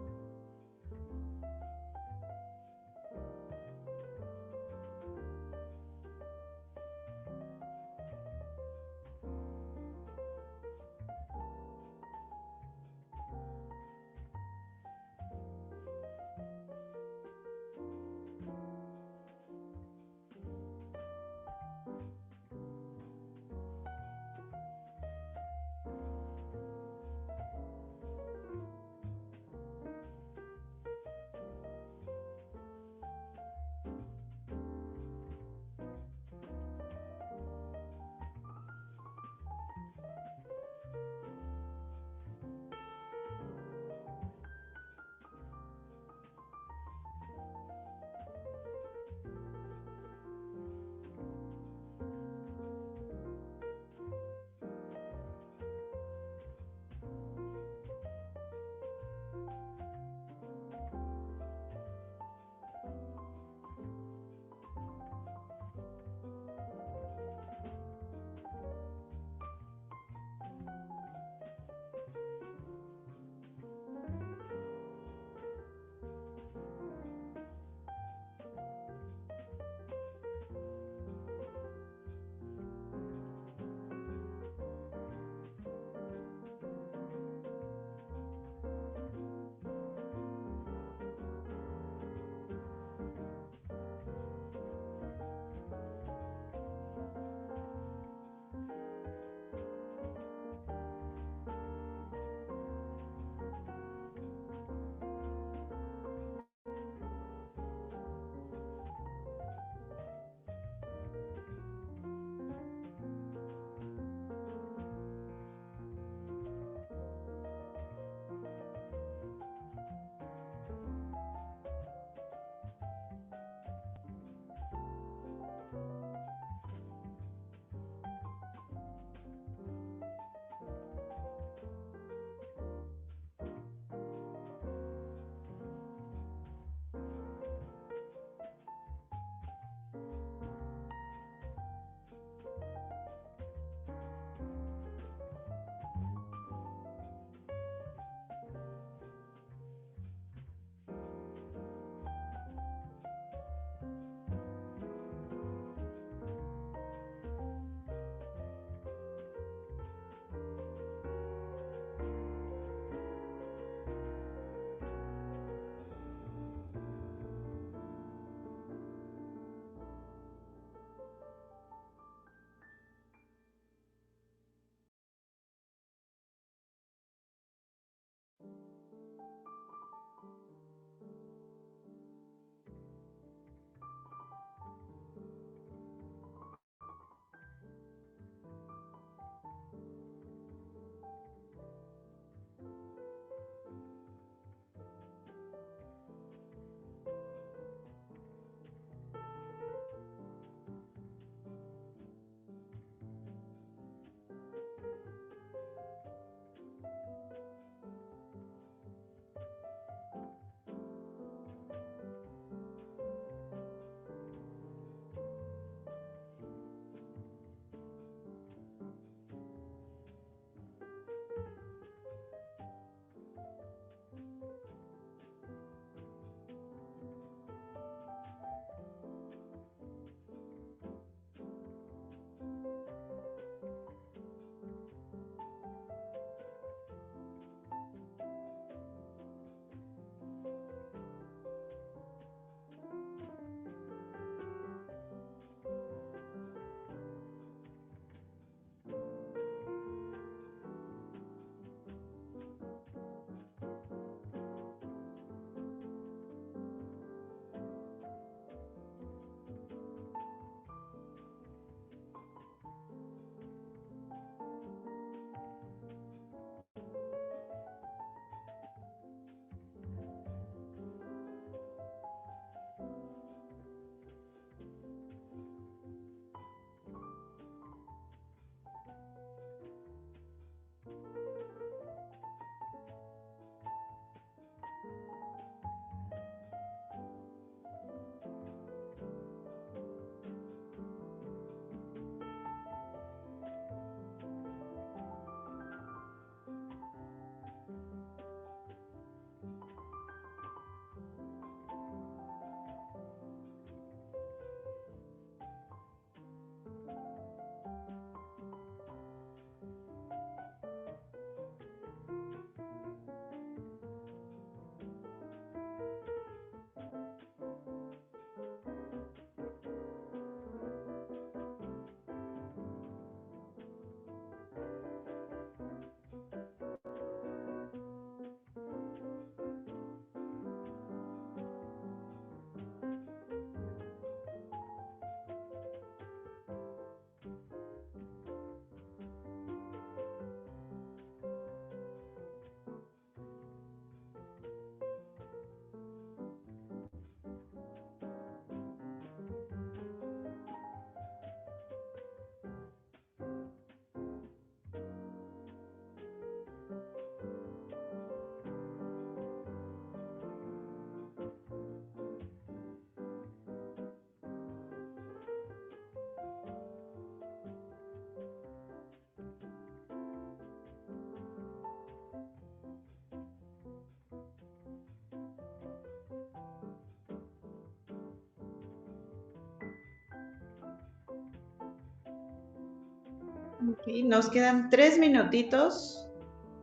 Ok, nos quedan 3 minutitos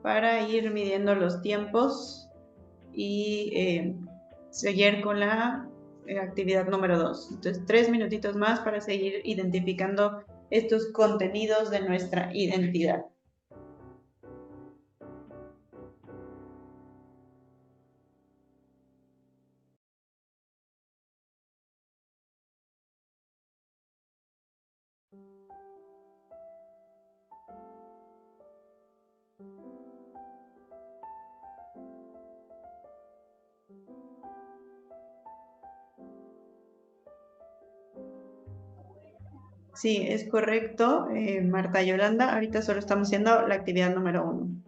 para ir midiendo los tiempos y seguir con la actividad número 2. Entonces, 3 minutitos más para seguir identificando estos contenidos de nuestra identidad. Sí, es correcto, Marta Yolanda. Ahorita solo estamos haciendo la actividad número 1.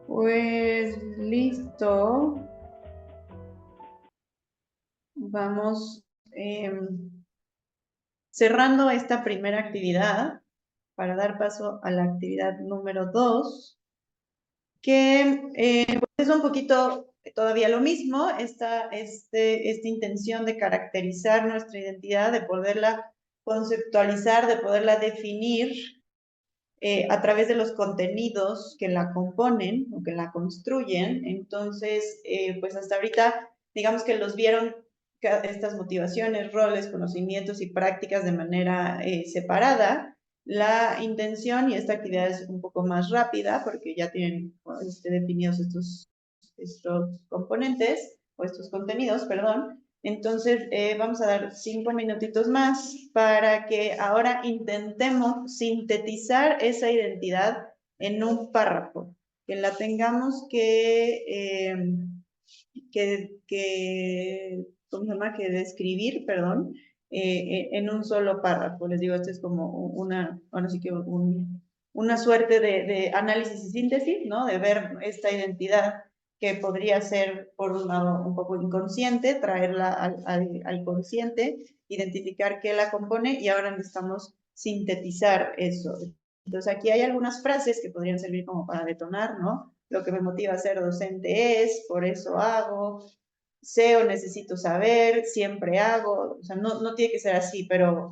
Pues listo. Vamos cerrando esta primera actividad para dar paso a la actividad número 2, que pues es un poquito todavía lo mismo, esta intención de caracterizar nuestra identidad, de poderla conceptualizar, de poderla definir a través de los contenidos que la componen o que la construyen. Entonces, pues hasta ahorita, digamos que los vieron estas motivaciones, roles, conocimientos y prácticas de manera separada. La intención, y esta actividad es un poco más rápida porque ya tienen definidos estos componentes o estos contenidos, perdón. Entonces, vamos a dar 5 minutitos más para que ahora intentemos sintetizar esa identidad en un párrafo, que la tengamos ¿cómo se llama? Que describir, perdón, en un solo párrafo. Les digo, esto es como bueno, sí que una suerte de análisis y síntesis, ¿no? De ver esta identidad que podría ser, por un lado, un poco inconsciente, traerla al consciente, identificar qué la compone y ahora necesitamos sintetizar eso. Entonces, aquí hay algunas frases que podrían servir como para detonar, ¿no? Lo que me motiva a ser docente es, por eso hago, sé o necesito saber, siempre hago, o sea, no tiene que ser así, pero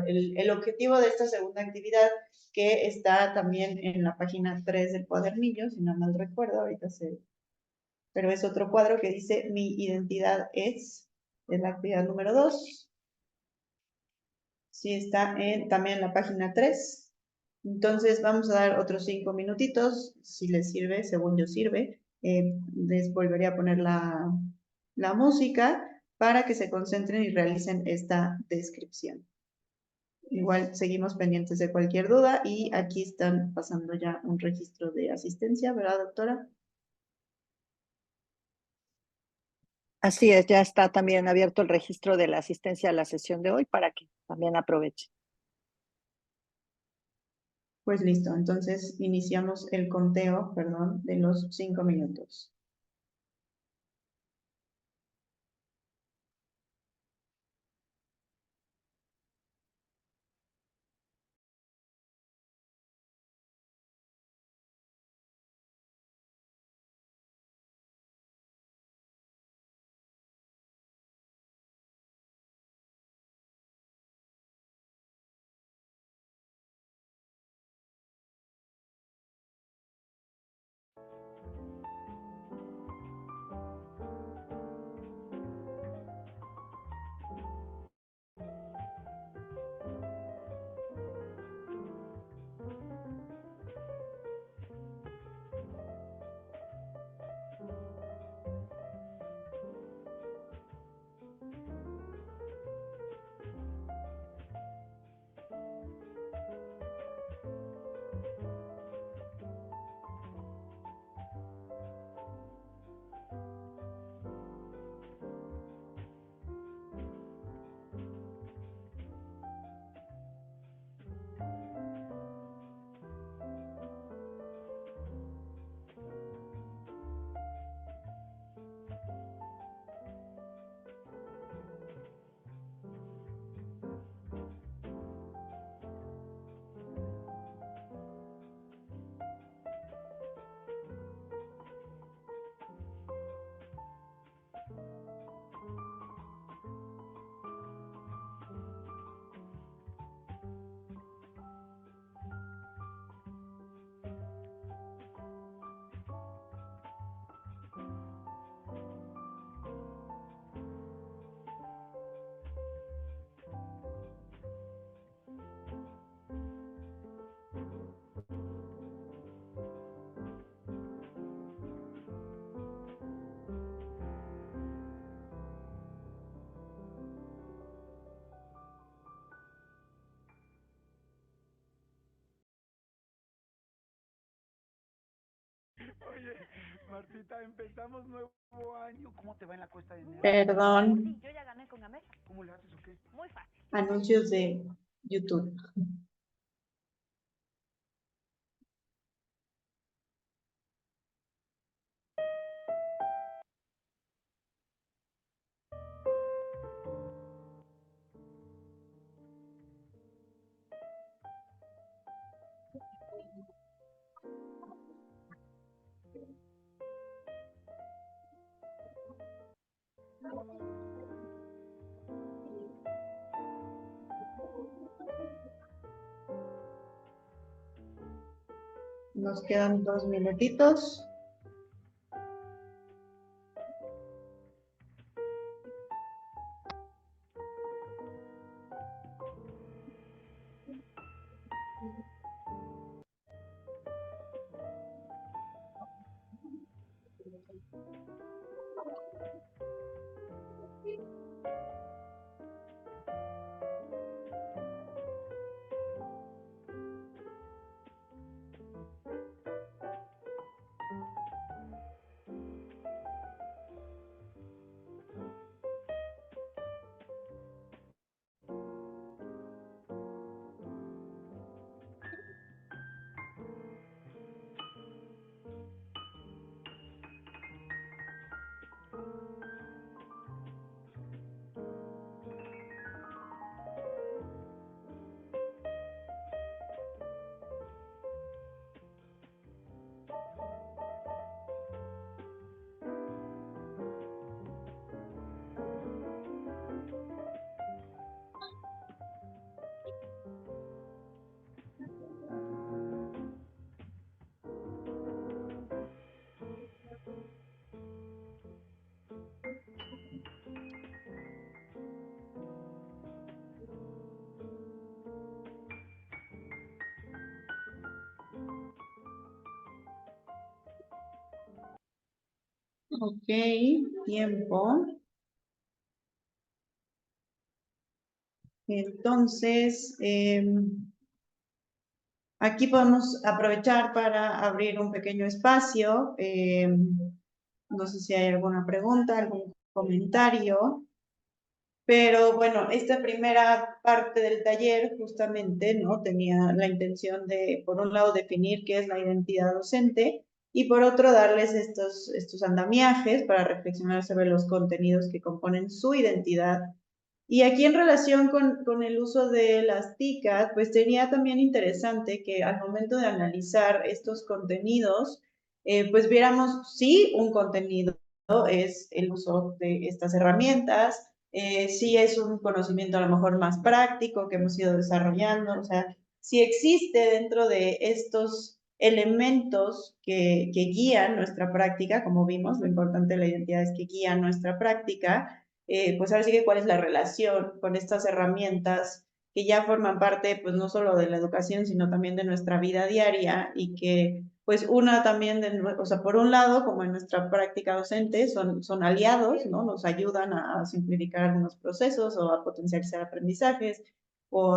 el objetivo de esta segunda actividad, que está también en la página 3 del cuadernillo, si no mal recuerdo, pero es otro cuadro que dice mi identidad es la actividad número 2. Sí, está también en la página 3. Entonces vamos a dar otros 5 minutitos, si les sirve, según yo sirve. Les volvería a poner la música para que se concentren y realicen esta descripción. Igual seguimos pendientes de cualquier duda y aquí están pasando ya un registro de asistencia, ¿verdad, doctora? Así es, ya está también abierto el registro de la asistencia a la sesión de hoy para que también aproveche. Pues listo, entonces iniciamos el conteo, perdón, de los 5 minutos. Oye, Martita, empezamos nuevo año. ¿Cómo te va en la cuesta de enero? Perdón, Sí, yo ya gané con América. ¿Cómo le haces o qué? Muy fácil. anuncios de YouTube. Nos quedan 2 minutitos. Ok, tiempo. Entonces, aquí podemos aprovechar para abrir un pequeño espacio. No sé si hay alguna pregunta, algún comentario. Pero bueno, esta primera parte del taller justamente, ¿no? Tenía la intención de, por un lado, definir qué es la identidad docente y por otro, darles estos andamiajes para reflexionar sobre los contenidos que componen su identidad. Y aquí en relación con el uso de las TICAD, pues sería también interesante que al momento de analizar estos contenidos, pues viéramos si un contenido es el uso de estas herramientas, si es un conocimiento a lo mejor más práctico que hemos ido desarrollando, o sea, si existe dentro de estos elementos que guían nuestra práctica, como vimos, lo importante de la identidad es que guían nuestra práctica, pues ahora sí que cuál es la relación con estas herramientas que ya forman parte, pues no solo de la educación, sino también de nuestra vida diaria y que pues una también, o sea, por un lado, como en nuestra práctica docente, son aliados, ¿no? Nos ayudan a simplificar algunos procesos o a potencializar aprendizajes o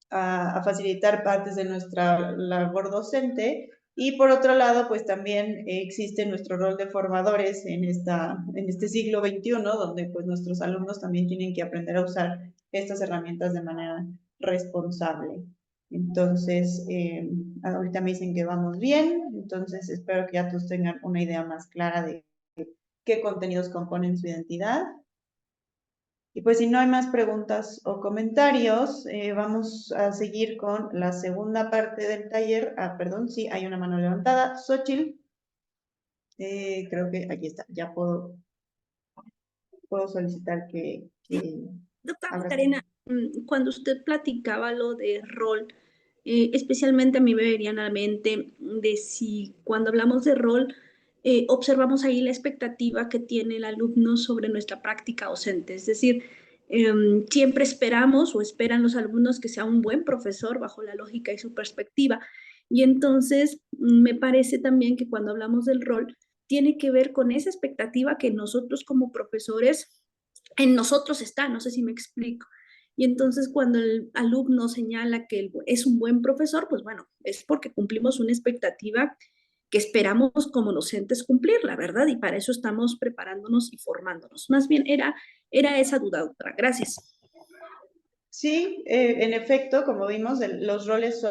a facilitar partes de nuestra labor docente. Y por otro lado, pues también existe nuestro rol de formadores en este siglo XXI, donde pues nuestros alumnos también tienen que aprender a usar estas herramientas de manera responsable. Entonces, ahorita me dicen que vamos bien, entonces espero que ya todos tengan una idea más clara de qué contenidos componen su identidad. Y pues si no hay más preguntas o comentarios, vamos a seguir con la segunda parte del taller. Ah, perdón, sí, hay una mano levantada. Xochitl, creo que aquí está, ya puedo solicitar que Doctora abra. Macarena, cuando usted platicaba lo de rol, especialmente a mí me venían a la mente de si cuando hablamos de rol, observamos ahí la expectativa que tiene el alumno sobre nuestra práctica docente. Es decir, siempre esperamos o esperan los alumnos que sea un buen profesor bajo la lógica y su perspectiva. Y entonces me parece también que cuando hablamos del rol, tiene que ver con esa expectativa que nosotros como profesores en nosotros está, no sé si me explico. Y entonces cuando el alumno señala que es un buen profesor, pues bueno, es porque cumplimos una expectativa que esperamos como docentes cumplir, la verdad, y para eso estamos preparándonos y formándonos. Más bien era esa duda, doctora. Gracias. Sí, en efecto, como vimos, los roles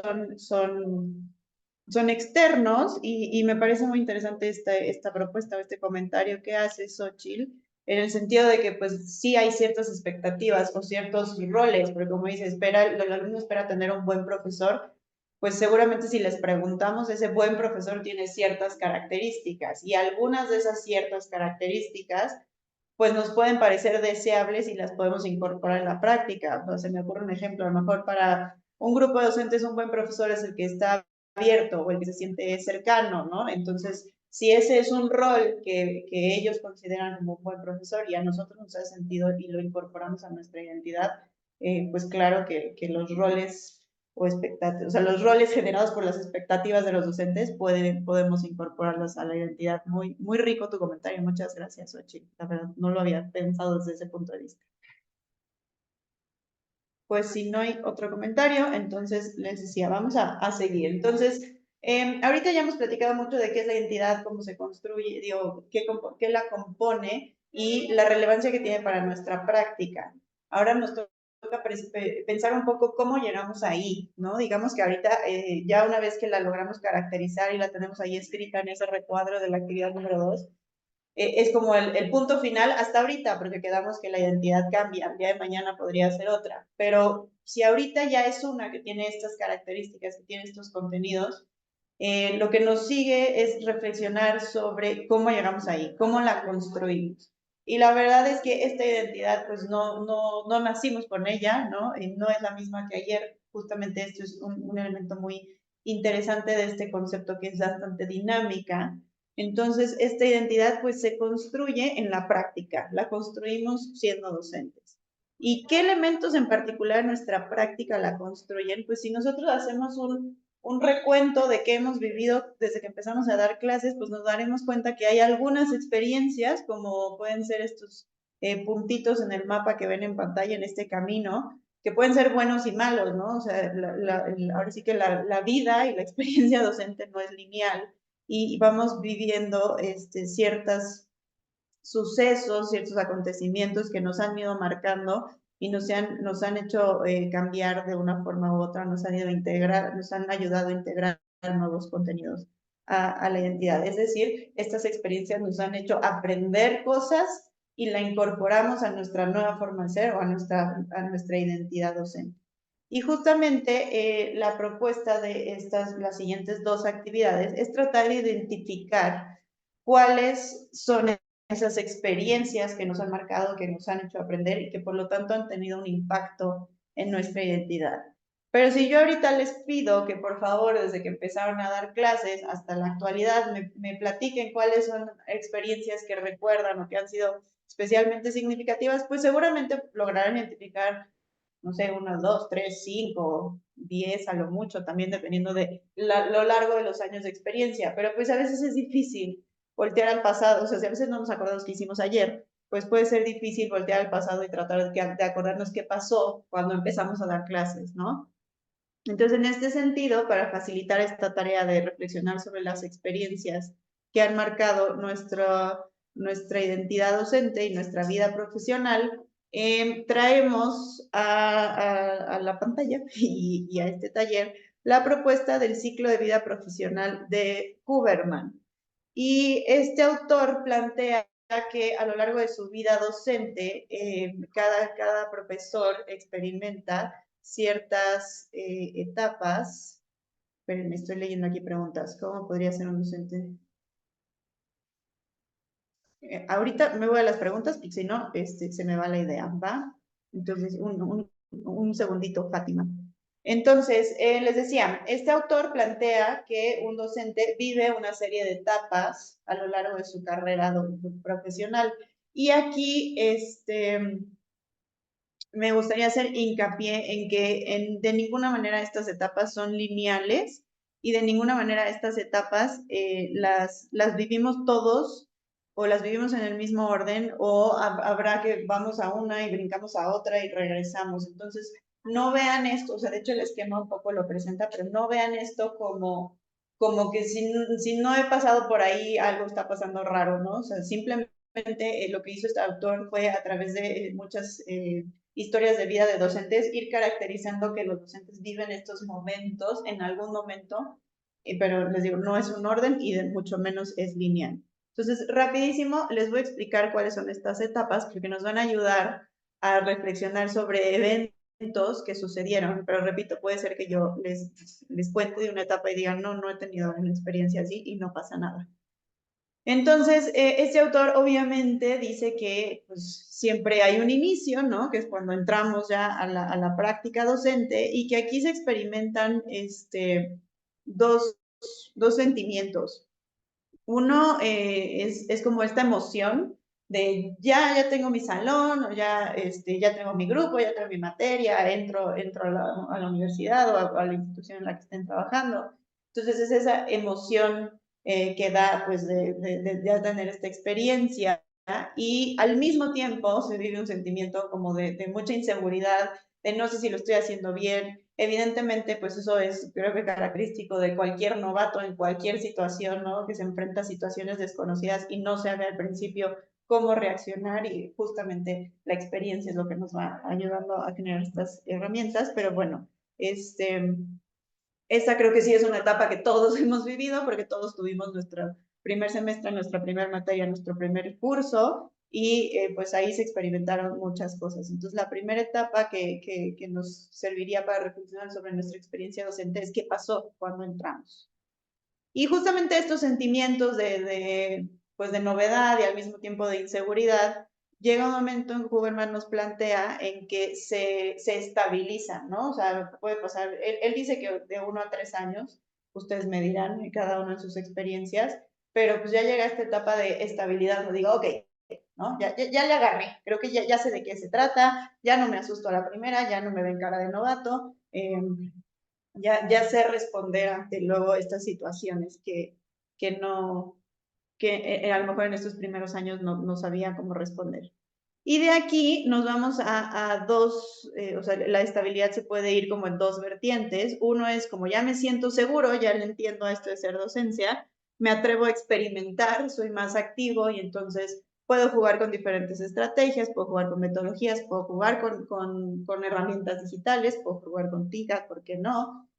son externos y me parece muy interesante esta propuesta o este comentario que hace Xochitl, en el sentido de que pues sí hay ciertas expectativas o ciertos roles, porque como dice, el alumno espera tener un buen profesor, pues seguramente si les preguntamos, ese buen profesor tiene ciertas características y algunas de esas ciertas características pues nos pueden parecer deseables y las podemos incorporar en la práctica. O sea, se me ocurre un ejemplo, a lo mejor para un grupo de docentes un buen profesor es el que está abierto o el que se siente cercano, ¿no? Entonces, si ese es un rol que ellos consideran como un buen profesor y a nosotros nos hace sentido y lo incorporamos a nuestra identidad, pues claro que los roles o sea, los roles generados por las expectativas de los docentes podemos incorporarlos a la identidad. Muy, muy rico tu comentario, muchas gracias, Xochitl. La verdad, no lo había pensado desde ese punto de vista. Pues si no hay otro comentario, entonces les decía, vamos a seguir. Entonces, ahorita ya hemos platicado mucho de qué es la identidad, cómo se construye, digo, qué la compone y la relevancia que tiene para nuestra práctica. Ahora nos toca pensar un poco cómo llegamos ahí, ¿no? Digamos que ahorita, ya una vez que la logramos caracterizar y la tenemos ahí escrita en ese recuadro de la actividad número 2, es como el punto final hasta ahorita, porque quedamos que la identidad cambia, el día de mañana podría ser otra, pero si ahorita ya es una que tiene estas características, que tiene estos contenidos, lo que nos sigue es reflexionar sobre cómo llegamos ahí, cómo la construimos. Y la verdad es que esta identidad, pues no nacimos con ella, ¿no? Y no es la misma que ayer. Justamente esto es un elemento muy interesante de este concepto que es bastante dinámica. Entonces, esta identidad pues se construye en la práctica, la construimos siendo docentes. ¿Y qué elementos en particular en nuestra práctica la construyen? Pues si nosotros hacemos un recuento de qué hemos vivido desde que empezamos a dar clases, pues nos daremos cuenta que hay algunas experiencias, como pueden ser estos puntitos en el mapa que ven en pantalla en este camino, que pueden ser buenos y malos, ¿no? O sea, ahora sí que la vida y la experiencia docente no es lineal y vamos viviendo ciertas sucesos, ciertos acontecimientos que nos han ido marcando y nos han hecho cambiar de una forma u otra, nos han ido a integrar, nos han ayudado a integrar nuevos contenidos a la identidad. Es decir, estas experiencias nos han hecho aprender cosas y la incorporamos a nuestra nueva forma de ser o a nuestra identidad docente. Y justamente la propuesta de las siguientes 2 actividades es tratar de identificar cuáles son esas experiencias que nos han marcado, que nos han hecho aprender y que por lo tanto han tenido un impacto en nuestra identidad. Pero si yo ahorita les pido que por favor, desde que empezaron a dar clases hasta la actualidad, me platiquen cuáles son experiencias que recuerdan o que han sido especialmente significativas, pues seguramente lograrán identificar, no sé, 1, 2, 3, 5, 10 a lo mucho, también dependiendo de lo largo de los años de experiencia. Pero pues a veces es difícil voltear al pasado, o sea, si a veces no nos acordamos qué hicimos ayer, pues puede ser difícil voltear al pasado y tratar de acordarnos qué pasó cuando empezamos a dar clases, ¿no? Entonces, en este sentido, para facilitar esta tarea de reflexionar sobre las experiencias que han marcado nuestra identidad docente y nuestra vida profesional, traemos a la pantalla y a este taller la propuesta del ciclo de vida profesional de Huberman. Y este autor plantea que a lo largo de su vida docente, cada profesor experimenta ciertas etapas. Esperen, estoy leyendo aquí preguntas. ¿Cómo podría ser un docente? Ahorita me voy a las preguntas, porque si no, se me va la idea, ¿va? Entonces, un segundito, Fátima. Entonces, les decía, este autor plantea que un docente vive una serie de etapas a lo largo de su carrera profesional. Y aquí, me gustaría hacer hincapié en que de ninguna manera estas etapas son lineales y de ninguna manera estas etapas las vivimos todos o las vivimos en el mismo orden o habrá que vamos a una y brincamos a otra y regresamos. Entonces, no vean esto, o sea, de hecho el esquema un poco lo presenta, pero no vean esto como que si no he pasado por ahí, algo está pasando raro, ¿no? O sea, simplemente lo que hizo este autor fue a través de muchas historias de vida de docentes, ir caracterizando que los docentes viven estos momentos en algún momento, pero les digo, no es un orden y de mucho menos es lineal. Entonces, rapidísimo, les voy a explicar cuáles son estas etapas porque nos van a ayudar a reflexionar sobre eventos que sucedieron, pero repito, puede ser que yo les cuente de una etapa y digan, no he tenido una experiencia así y no pasa nada. Entonces, este autor obviamente dice que pues, siempre hay un inicio, ¿no? Que es cuando entramos ya a la práctica docente y que aquí se experimentan dos sentimientos. Uno es como esta emoción de ya tengo mi salón, o ya tengo mi grupo, ya tengo mi materia, entro a la universidad o a la institución en la que estén trabajando. Entonces es esa emoción que da pues de ya tener esta experiencia y al mismo tiempo se vive un sentimiento como de mucha inseguridad, de no sé si lo estoy haciendo bien. Evidentemente, pues eso es, creo que característico de cualquier novato en cualquier situación, ¿no? Que se enfrenta a situaciones desconocidas y no sabe al principio cómo reaccionar y justamente la experiencia es lo que nos va ayudando a generar estas herramientas, pero bueno, esta creo que sí es una etapa que todos hemos vivido porque todos tuvimos nuestro primer semestre, nuestra primera materia, nuestro primer curso y pues ahí se experimentaron muchas cosas. Entonces la primera etapa que nos serviría para reflexionar sobre nuestra experiencia docente es qué pasó cuando entramos. Y justamente estos sentimientos pues de novedad y al mismo tiempo de inseguridad, llega un momento en que Huberman nos plantea en que se estabilizan, ¿no? O sea, puede pasar, él dice que de 1 a 3 años, ustedes me dirán cada uno en sus experiencias, pero pues ya llega esta etapa de estabilidad, no digo, ok, ¿no? Ya le agarré, creo que ya sé de qué se trata, ya no me asusto a la primera, ya no me ven cara de novato, ya sé responder ante luego estas situaciones que a lo mejor en estos primeros años no sabía cómo responder. Y de aquí nos vamos a dos, o sea, la estabilidad se puede ir como en dos vertientes. Uno es como ya me siento seguro, ya le entiendo a esto de ser docencia, me atrevo a experimentar, soy más activo y entonces puedo jugar con diferentes estrategias, puedo jugar con metodologías, puedo jugar con herramientas digitales, puedo jugar con TICA, ¿por qué no?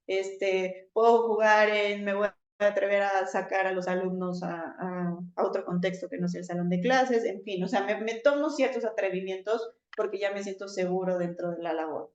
Puedo jugar me voy a atrever a sacar a los alumnos a otro contexto que no sea el salón de clases, en fin, o sea, me tomo ciertos atrevimientos porque ya me siento seguro dentro de la labor.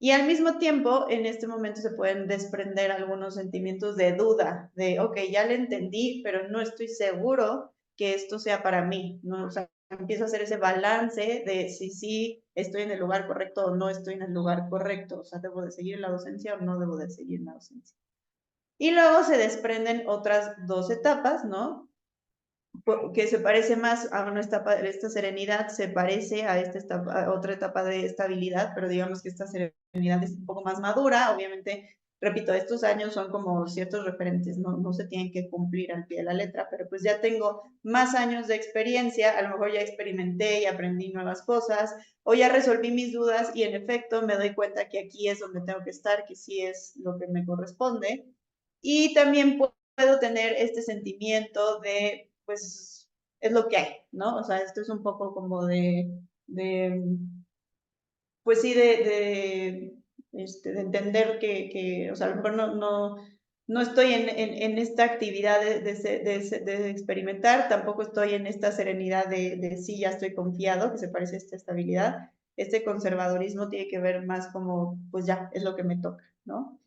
Y al mismo tiempo, en este momento se pueden desprender algunos sentimientos de duda, de, ok, ya le entendí, pero no estoy seguro que esto sea para mí, ¿no? O sea, empiezo a hacer ese balance de si sí estoy en el lugar correcto o no estoy en el lugar correcto, o sea, debo de seguir en la docencia o no debo de seguir en la docencia. Y luego se desprenden otras dos etapas, ¿no? Que se parece más a una etapa de esta serenidad, se parece a a otra etapa de estabilidad, pero digamos que esta serenidad es un poco más madura. Obviamente, repito, estos años son como ciertos referentes, no se tienen que cumplir al pie de la letra, pero pues ya tengo más años de experiencia, a lo mejor ya experimenté y aprendí nuevas cosas, o ya resolví mis dudas y en efecto me doy cuenta que aquí es donde tengo que estar, que sí es lo que me corresponde. Y también puedo tener este sentimiento de, pues, es lo que hay, ¿no? O sea, esto es un poco como pues sí, de entender que, o sea, a lo mejor no estoy en esta actividad de experimentar, tampoco estoy en esta serenidad de sí, ya estoy confiado, que se parece a esta estabilidad. Este conservadorismo tiene que ver más como, pues ya, es lo que me toca, ¿no?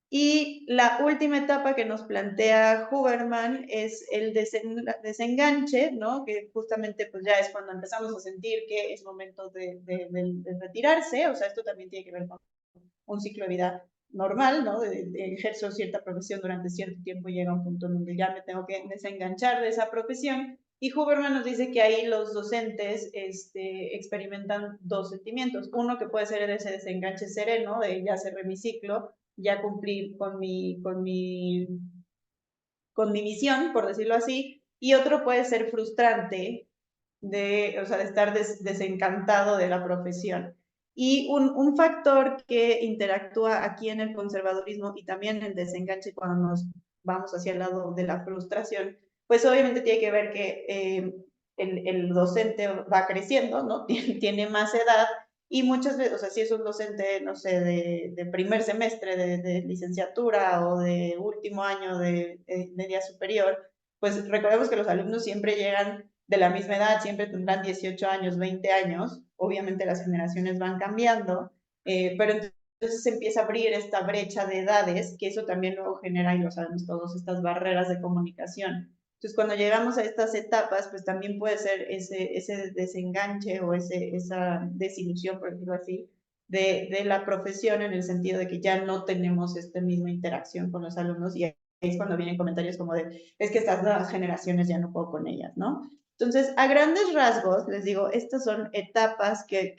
Y la última etapa que nos plantea Huberman es el desenganche, ¿no? Que justamente pues ya es cuando empezamos a sentir que es momento de retirarse, o sea, esto también tiene que ver con un ciclo de vida normal, ¿no? Ejerzo cierta profesión durante cierto tiempo y llega un punto en donde ya me tengo que desenganchar de esa profesión. Y Huberman nos dice que ahí los docentes experimentan dos sentimientos. Uno que puede ser ese desenganche sereno, de ya cerré mi ciclo, ya cumplir con mi misión, por decirlo así, y otro puede ser frustrante, o sea, de estar desencantado de la profesión. Y un factor que interactúa aquí en el conservadurismo y también en el desenganche cuando nos vamos hacia el lado de la frustración, pues obviamente tiene que ver que el docente va creciendo, ¿no? Tiene más edad y muchas veces, o sea, si es un docente, no sé, de primer semestre de licenciatura o de último año de media superior, pues recordemos que los alumnos siempre llegan de la misma edad, siempre tendrán 18 años, 20 años, obviamente las generaciones van cambiando, pero entonces se empieza a abrir esta brecha de edades, que eso también luego genera, y lo sabemos todos, estas barreras de comunicación. Entonces, cuando llegamos a estas etapas, pues también puede ser ese desenganche o esa desilusión, por decirlo así, de la profesión en el sentido de que ya no tenemos esta misma interacción con los alumnos y es cuando vienen comentarios como de, es que estas nuevas generaciones ya no puedo con ellas, ¿no? Entonces, a grandes rasgos, les digo, estas son etapas que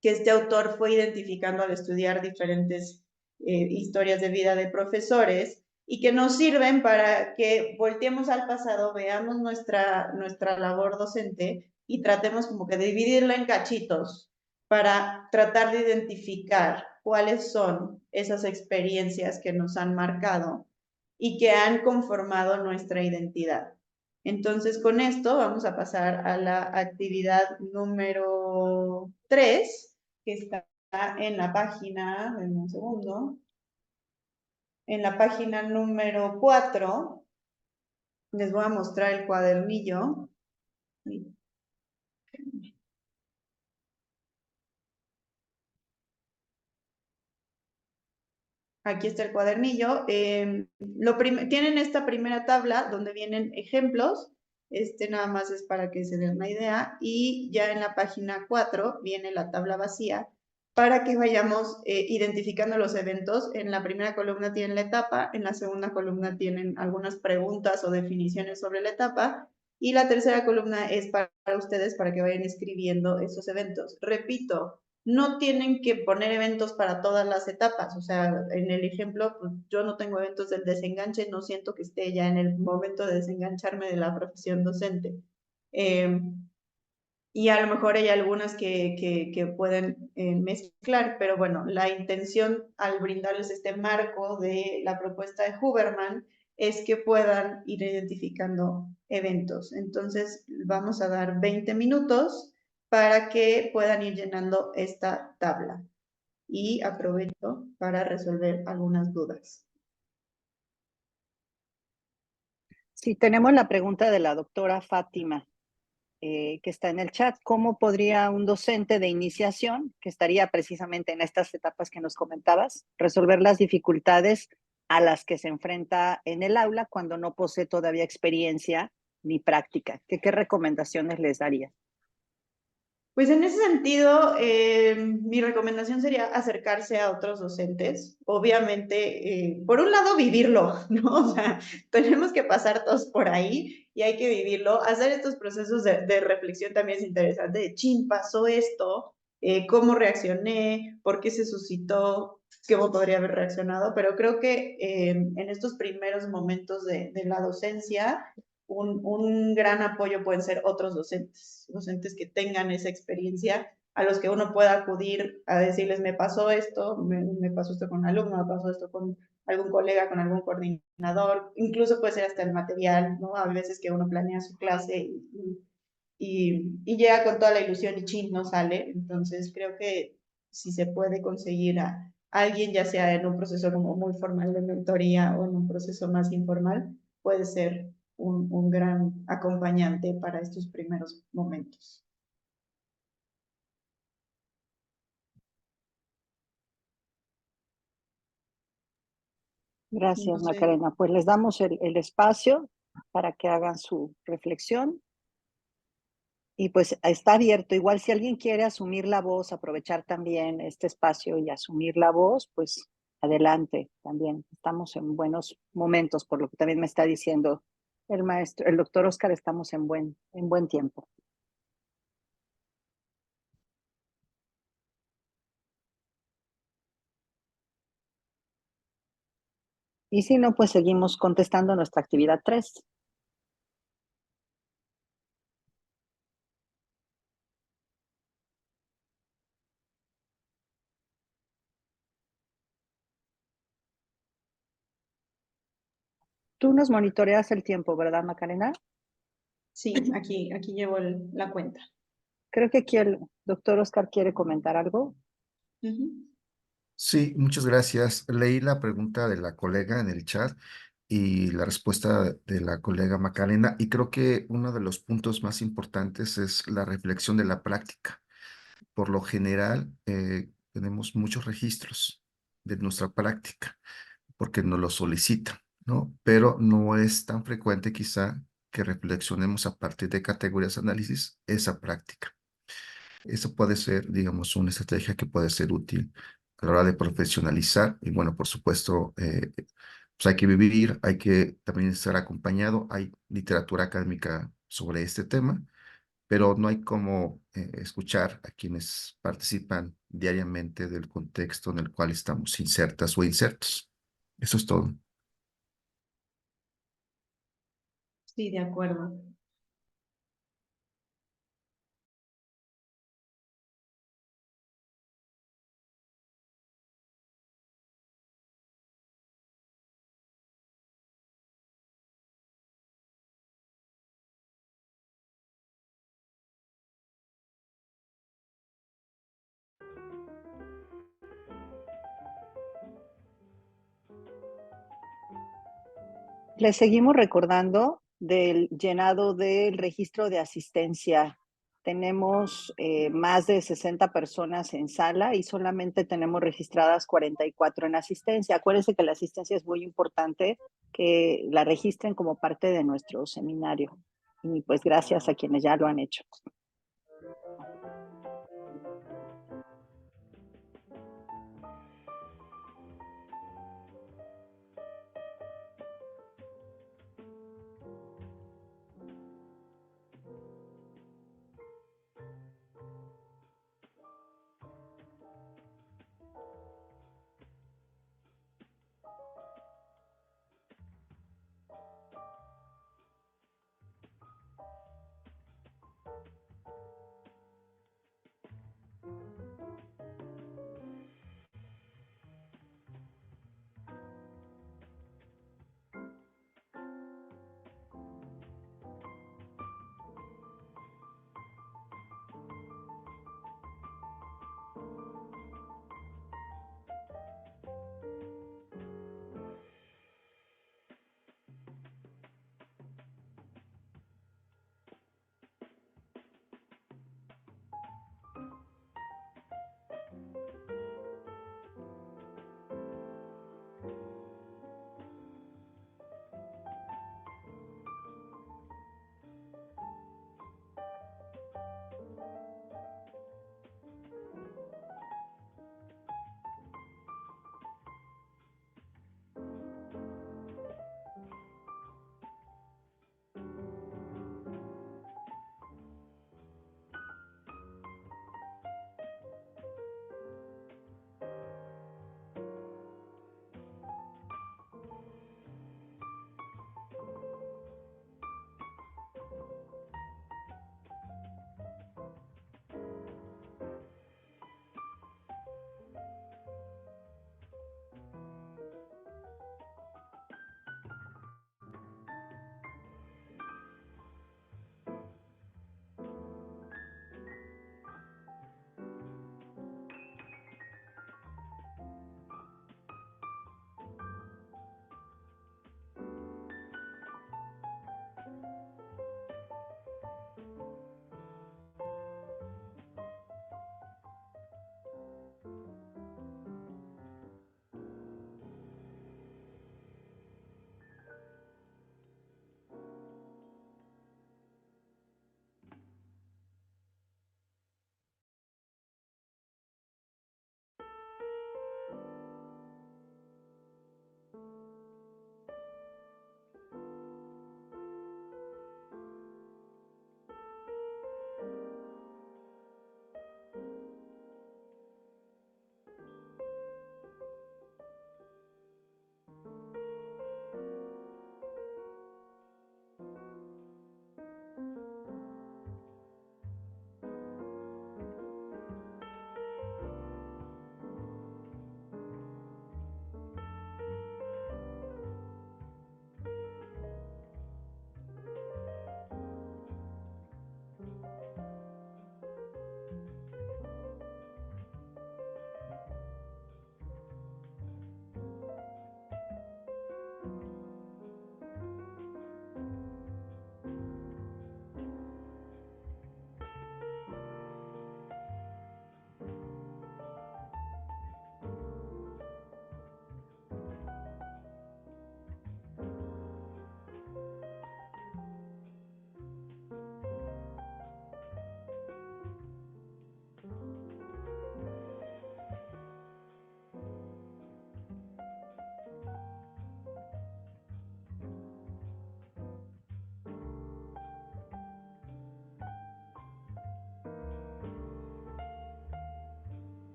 este autor fue identificando al estudiar diferentes historias de vida de profesores y que nos sirven para que volteemos al pasado, veamos nuestra labor docente y tratemos como que de dividirla en cachitos para tratar de identificar cuáles son esas experiencias que nos han marcado y que han conformado nuestra identidad. Entonces, con esto vamos a pasar a la actividad número 3, que está en la página, denme un segundo, en la página número 4, les voy a mostrar el cuadernillo. Aquí está el cuadernillo. Tienen esta primera tabla donde vienen ejemplos. Nada más es para que se den una idea. Y ya en la página 4 viene la tabla vacía para que vayamos identificando los eventos. En la primera columna tienen la etapa, en la segunda columna tienen algunas preguntas o definiciones sobre la etapa, y la tercera columna es para ustedes para que vayan escribiendo esos eventos. Repito, no tienen que poner eventos para todas las etapas, o sea, en el ejemplo, pues yo no tengo eventos del desenganche, no siento que esté ya en el momento de desengancharme de la profesión docente. Y a lo mejor hay algunas que pueden mezclar, pero bueno, la intención al brindarles este marco de la propuesta de Huberman es que puedan ir identificando eventos. Entonces, vamos a dar 20 minutos para que puedan ir llenando esta tabla. Y aprovecho para resolver algunas dudas. Sí, tenemos la pregunta de la doctora Fátima, que está en el chat. ¿Cómo podría un docente de iniciación, que estaría precisamente en estas etapas que nos comentabas, resolver las dificultades a las que se enfrenta en el aula cuando no posee todavía experiencia ni práctica? ¿Qué recomendaciones les daría? Pues en ese sentido, mi recomendación sería acercarse a otros docentes. Obviamente, por un lado, vivirlo, ¿no? O sea, tenemos que pasar todos por ahí y hay que vivirlo. Hacer estos procesos de reflexión también es interesante. De, chin, pasó esto, cómo reaccioné, por qué se suscitó, cómo podría haber reaccionado. Pero creo que en estos primeros momentos de la docencia, un gran apoyo pueden ser otros docentes, docentes que tengan esa experiencia, a los que uno pueda acudir a decirles, me pasó esto, me pasó esto con un alumno, me pasó esto con algún colega, con algún coordinador, incluso puede ser hasta el material, ¿no? A veces que uno planea su clase y llega con toda la ilusión y chin, no sale. Entonces creo que si se puede conseguir a alguien, ya sea en un proceso como muy formal de mentoría o en un proceso más informal, puede ser un gran acompañante para estos primeros momentos. Gracias, No sé. Macarena. Pues les damos el espacio para que hagan su reflexión. Y pues está abierto. Igual si alguien quiere asumir la voz, aprovechar también este espacio y asumir la voz, pues adelante también. Estamos en buenos momentos, por lo que también me está diciendo el maestro, el doctor Oscar, estamos en buen tiempo. Y si no, pues seguimos contestando nuestra actividad 3. Tú nos monitoreas el tiempo, ¿verdad, Macarena? Sí, aquí llevo la cuenta. Creo que aquí el doctor Oscar quiere comentar algo. Sí, muchas gracias. Leí la pregunta de la colega en el chat y la respuesta de la colega Macarena, y creo que uno de los puntos más importantes es la reflexión de la práctica. Por lo general, tenemos muchos registros de nuestra práctica porque nos lo solicitan, ¿no? Pero no es tan frecuente quizá que reflexionemos a partir de categorías de análisis esa práctica. Eso puede ser, digamos, una estrategia que puede ser útil a la hora de profesionalizar. Y bueno, por supuesto, pues hay que vivir, hay que también estar acompañado. Hay literatura académica sobre este tema, pero no hay como escuchar a quienes participan diariamente del contexto en el cual estamos insertas o insertos. Eso es todo. Sí, de acuerdo. Les seguimos recordando del llenado del registro de asistencia. Tenemos más de 60 personas en sala y solamente tenemos registradas 44 en asistencia. Acuérdense que la asistencia es muy importante, que la registren como parte de nuestro seminario. Y pues gracias a quienes ya lo han hecho.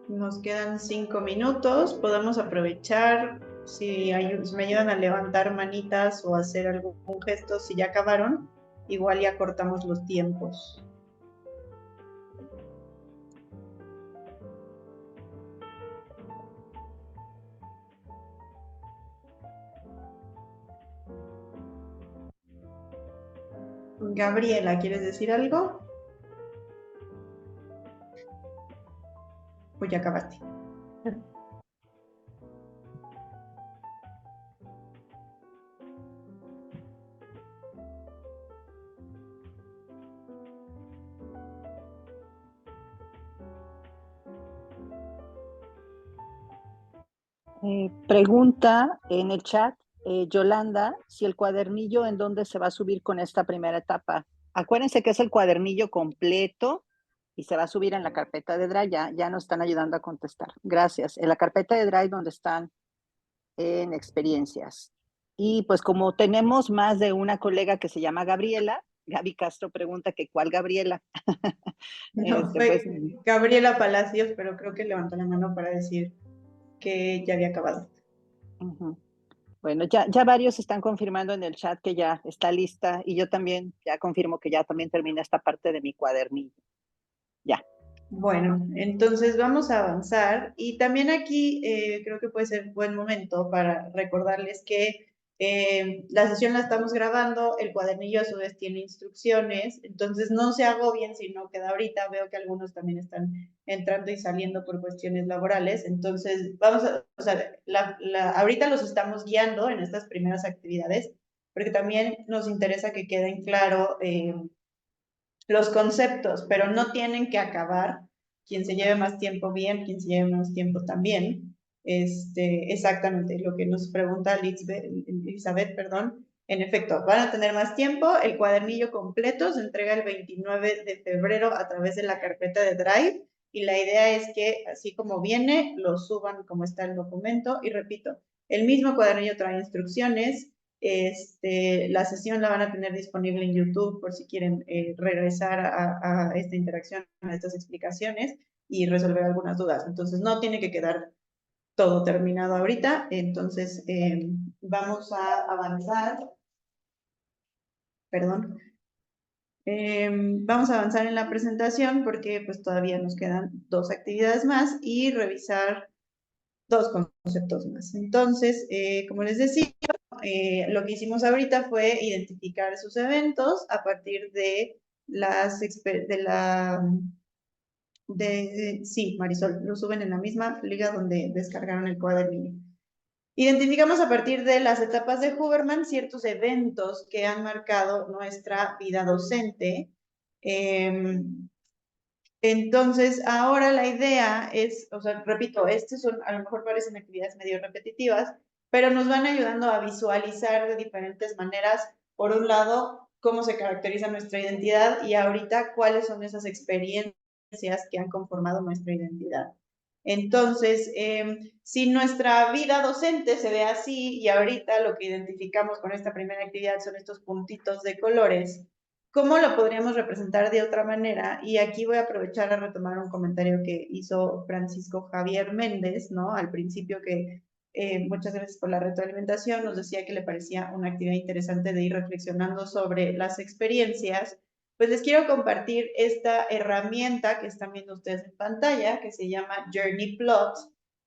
Nos quedan 5 minutos. Podemos aprovechar, si me ayudan a levantar manitas o hacer algún gesto, si ya acabaron, igual ya cortamos los tiempos. Gabriela, ¿quieres decir algo? Pues ya acabaste. Pregunta en el chat, Yolanda, si el cuadernillo en dónde se va a subir con esta primera etapa. Acuérdense que es el cuadernillo completo y se va a subir en la carpeta de Drive. Ya nos están ayudando a contestar. Gracias. En la carpeta de Drive donde están en experiencias. Y pues como tenemos más de una colega que se llama Gabriela, Gaby Castro pregunta que ¿cuál Gabriela? No, fue pues, Gabriela Palacios, pero creo que levantó la mano para decir que ya había acabado. Bueno, ya varios están confirmando en el chat que ya está lista y yo también ya confirmo que ya también termina esta parte de mi cuadernillo. Ya. Bueno, entonces vamos a avanzar y también aquí creo que puede ser buen momento para recordarles que la sesión la estamos grabando, el cuadernillo a su vez tiene instrucciones, entonces no se agobien si no queda ahorita, veo que algunos también están entrando y saliendo por cuestiones laborales, entonces vamos a, o sea, ahorita los estamos guiando en estas primeras actividades, porque también nos interesa que queden claro los conceptos, pero no tienen que acabar. Quien se lleve más tiempo bien, quien se lleve menos tiempo también. Exactamente lo que nos pregunta Elizabeth, perdón. En efecto, van a tener más tiempo. El cuadernillo completo se entrega el 29 de febrero a través de la carpeta de Drive y la idea es que así como viene, lo suban como está el documento y repito, el mismo cuadernillo trae instrucciones, la sesión la van a tener disponible en YouTube por si quieren regresar a esta interacción, a estas explicaciones y resolver algunas dudas. Entonces, no tiene que quedar todo terminado ahorita. Entonces, vamos a avanzar. Perdón. Vamos a avanzar en la presentación porque pues todavía nos quedan 2 actividades más y revisar 2 conceptos más. Entonces, como les decía, lo que hicimos ahorita fue identificar sus eventos a partir de sí, Marisol, lo suben en la misma liga donde descargaron el cuadernillo. Identificamos a partir de las etapas de Huberman ciertos eventos que han marcado nuestra vida docente. Entonces, ahora la idea es, o sea, repito, a lo mejor parecen actividades medio repetitivas, pero nos van ayudando a visualizar de diferentes maneras, por un lado, cómo se caracteriza nuestra identidad y ahorita cuáles son esas experiencias que han conformado nuestra identidad. Entonces, si nuestra vida docente se ve así y ahorita lo que identificamos con esta primera actividad son estos puntitos de colores, ¿cómo lo podríamos representar de otra manera? Y aquí voy a aprovechar a retomar un comentario que hizo Francisco Javier Méndez, ¿no? Al principio que muchas gracias por la retroalimentación, nos decía que le parecía una actividad interesante de ir reflexionando sobre las experiencias. Pues les quiero compartir esta herramienta que están viendo ustedes en pantalla, que se llama Journey Plot.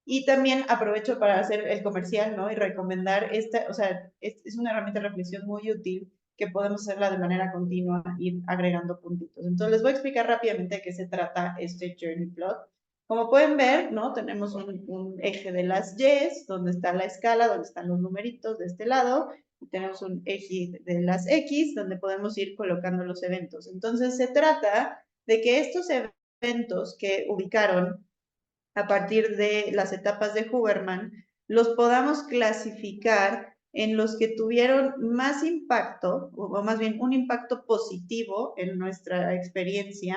Y también aprovecho para hacer el comercial, ¿no? Y recomendar o sea, es una herramienta de reflexión muy útil que podemos hacerla de manera continua, ir agregando puntitos. Entonces, les voy a explicar rápidamente de qué se trata este Journey Plot. Como pueden ver, ¿no? Tenemos un eje de las Y's, donde está la escala, donde están los numeritos de este lado, y tenemos un eje de las X, donde podemos ir colocando los eventos. Entonces, se trata de que estos eventos que ubicaron a partir de las etapas de Huberman, los podamos clasificar en los que tuvieron más impacto, o más bien un impacto positivo en nuestra experiencia,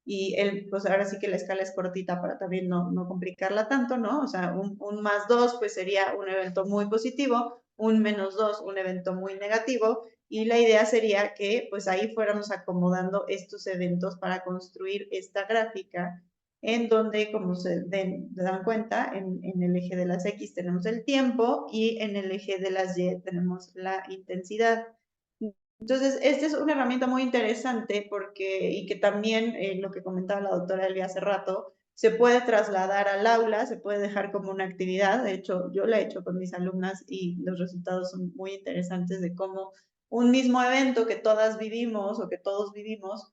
y pues ahora sí que la escala es cortita para también no complicarla tanto, ¿no? O sea, un más 2 pues sería un evento muy positivo, un menos 2 un evento muy negativo, y la idea sería que pues ahí fuéramos acomodando estos eventos para construir esta gráfica en donde, como se dan cuenta, en el eje de las X tenemos el tiempo y en el eje de las Y tenemos la intensidad. Entonces, esta es una herramienta muy interesante y que también, lo que comentaba la doctora Elvia hace rato, se puede trasladar al aula, se puede dejar como una actividad. De hecho, yo la he hecho con mis alumnas y los resultados son muy interesantes de cómo un mismo evento que todas vivimos o que todos vivimos,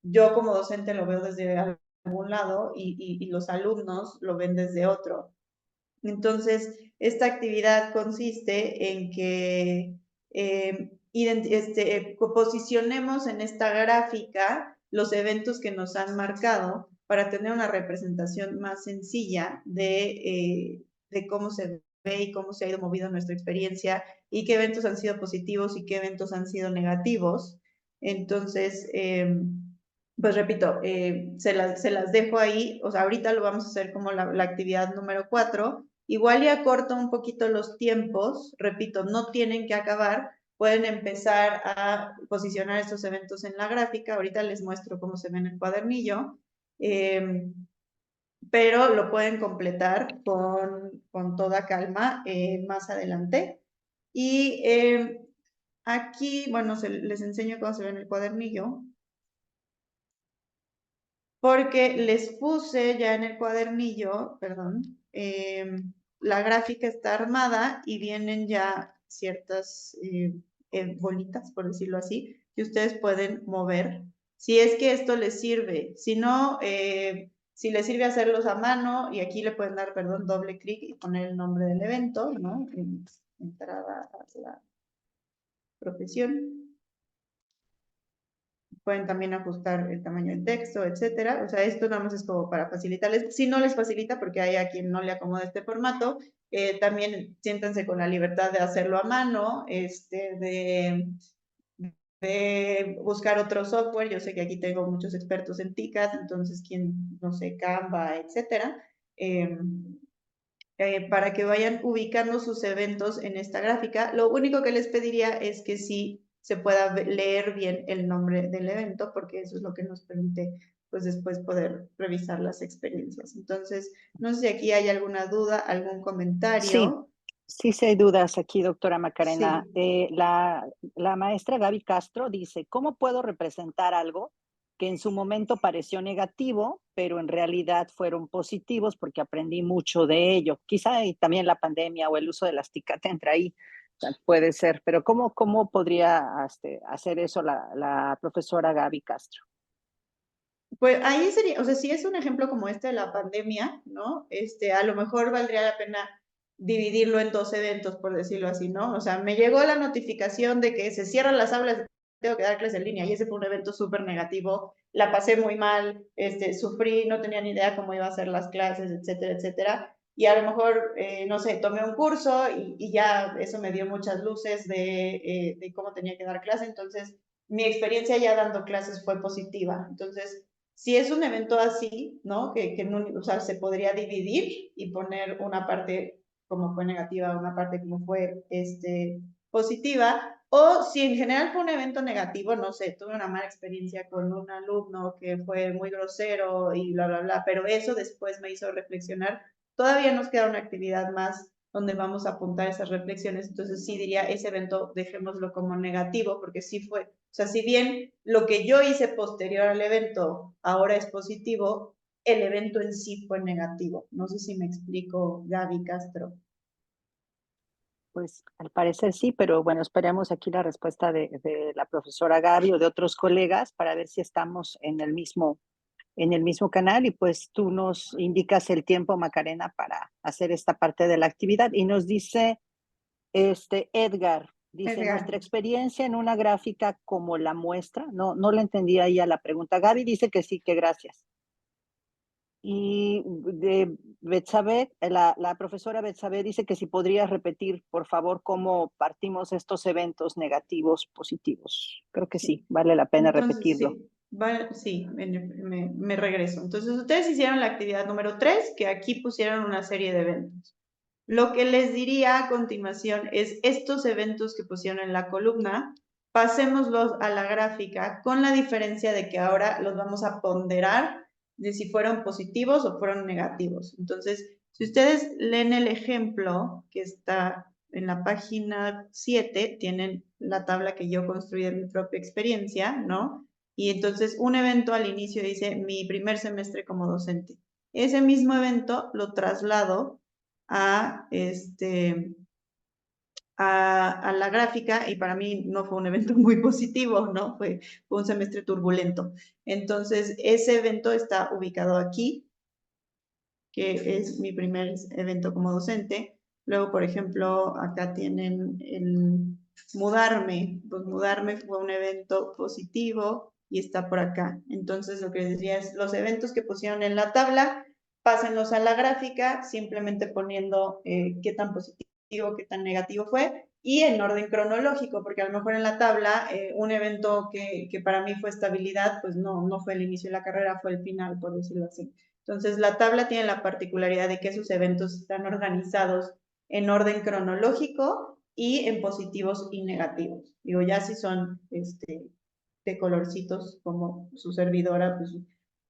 yo como docente lo veo desde algún lado y los alumnos lo ven desde otro. Entonces, esta actividad consiste en que posicionemos en esta gráfica los eventos que nos han marcado para tener una representación más sencilla de cómo se ve y cómo se ha ido moviendo nuestra experiencia y qué eventos han sido positivos y qué eventos han sido negativos. Entonces, pues repito, se las dejo ahí. O sea, ahorita lo vamos a hacer como la actividad número 4. Igual ya corto un poquito los tiempos, repito, no tienen que acabar, pueden empezar a posicionar estos eventos en la gráfica. Ahorita les muestro cómo se ve en el cuadernillo, pero lo pueden completar con toda calma más adelante. Y aquí, bueno, les enseño cómo se ve en el cuadernillo, porque les puse ya en el cuadernillo, perdón, la gráfica está armada y vienen ya ciertas bolitas, por decirlo así, que ustedes pueden mover. Si es que esto les sirve, si no, si les sirve hacerlos a mano, y aquí le pueden dar, perdón, doble clic y poner el nombre del evento, ¿no? Entrada a la profesión. Pueden también ajustar el tamaño del texto, etcétera. O sea, esto nada más es como para facilitarles. Si no les facilita, porque hay a quien no le acomoda este formato, también siéntanse con la libertad de hacerlo a mano, de buscar otro software. Yo sé que aquí tengo muchos expertos en TICAD, entonces, no sé, Canva, etcétera. Para que vayan ubicando sus eventos en esta gráfica. Lo único que les pediría es que sí se pueda leer bien el nombre del evento, porque eso es lo que nos permite, pues, después poder revisar las experiencias. Entonces, no sé si aquí hay alguna duda, algún comentario. Sí hay dudas aquí, doctora Macarena. Sí. La maestra Gaby Castro dice, ¿cómo puedo representar algo que en su momento pareció negativo, pero en realidad fueron positivos porque aprendí mucho de ello? Quizá y también la pandemia o el uso de las TICAT entra ahí, puede ser, pero ¿cómo podría hacer eso la profesora Gaby Castro? Pues ahí sería, o sea, si es un ejemplo como este de la pandemia, ¿no? A lo mejor valdría la pena dividirlo en 2 eventos, por decirlo así, ¿no? O sea, me llegó la notificación de que se cierran las aulas, tengo que dar clases en línea, y ese fue un evento súper negativo, la pasé muy mal, sufrí, no tenía ni idea cómo iba a ser las clases, etcétera, etcétera. Y a lo mejor, no sé, tomé un curso y ya eso me dio muchas luces de cómo tenía que dar clase. Entonces, mi experiencia ya dando clases fue positiva. Entonces, si es un evento así, ¿no? No, o sea, se podría dividir y poner una parte como fue negativa, una parte como fue positiva. O si en general fue un evento negativo, no sé, tuve una mala experiencia con un alumno que fue muy grosero y bla, bla, bla, pero eso después me hizo reflexionar. Todavía nos queda una actividad más donde vamos a apuntar esas reflexiones. Entonces sí diría, ese evento dejémoslo como negativo, porque sí fue, o sea, si bien lo que yo hice posterior al evento ahora es positivo, el evento en sí fue negativo. No sé si me explico, Gaby Castro. Pues al parecer sí, pero bueno, esperemos aquí la respuesta de la profesora Gaby o de otros colegas para ver si estamos en el mismo canal, y pues tú nos indicas el tiempo, Macarena, para hacer esta parte de la actividad. Y nos dice Edgar, dice, nuestra experiencia en una gráfica como la muestra, no le entendí ahí a la pregunta. Gaby dice que sí, que gracias. Y de Betsabe, la profesora Betsabe dice que si podrías repetir, por favor, cómo partimos estos eventos negativos, positivos. Creo que sí, vale la pena repetirlo. Sí, me regreso. Entonces, ustedes hicieron la actividad número 3, que aquí pusieron una serie de eventos. Lo que les diría a continuación es estos eventos que pusieron en la columna, pasémoslos a la gráfica, con la diferencia de que ahora los vamos a ponderar de si fueron positivos o fueron negativos. Entonces, si ustedes leen el ejemplo que está en la página 7, tienen la tabla que yo construí en mi propia experiencia, ¿no? Y entonces un evento al inicio dice mi primer semestre como docente. Ese mismo evento lo traslado a a la gráfica y para mí no fue un evento muy positivo, ¿no? Fue un semestre turbulento. Entonces, ese evento está ubicado aquí, que es mi primer evento como docente. Luego, por ejemplo, acá tienen el mudarme. Pues mudarme fue un evento positivo y está por acá. Entonces, lo que les decía es, los eventos que pusieron en la tabla, pásenlos a la gráfica, simplemente poniendo qué tan positivo, qué tan negativo fue, y en orden cronológico, porque a lo mejor en la tabla un evento que para mí fue estabilidad, pues no fue el inicio de la carrera, fue el final, por decirlo así. Entonces, la tabla tiene la particularidad de que esos eventos están organizados en orden cronológico y en positivos y negativos. Digo, ya si son de colorcitos como su servidora, pues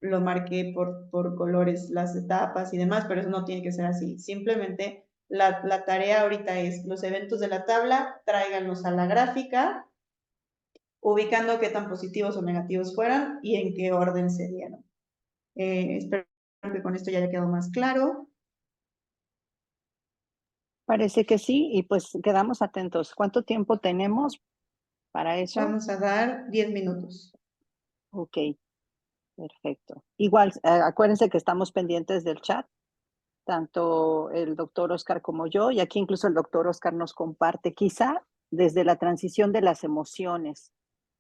lo marqué por colores las etapas y demás, pero eso no tiene que ser así. Simplemente la tarea ahorita es los eventos de la tabla, tráiganlos a la gráfica, ubicando qué tan positivos o negativos fueran y en qué orden se dieron. Espero que con esto ya haya quedado más claro. Parece que sí, y pues quedamos atentos. ¿Cuánto tiempo tenemos para eso? Vamos a dar 10 minutos. Ok, perfecto. Igual, acuérdense que estamos pendientes del chat, tanto el doctor Oscar como yo, y aquí incluso el doctor Oscar nos comparte, quizá desde la transición de las emociones,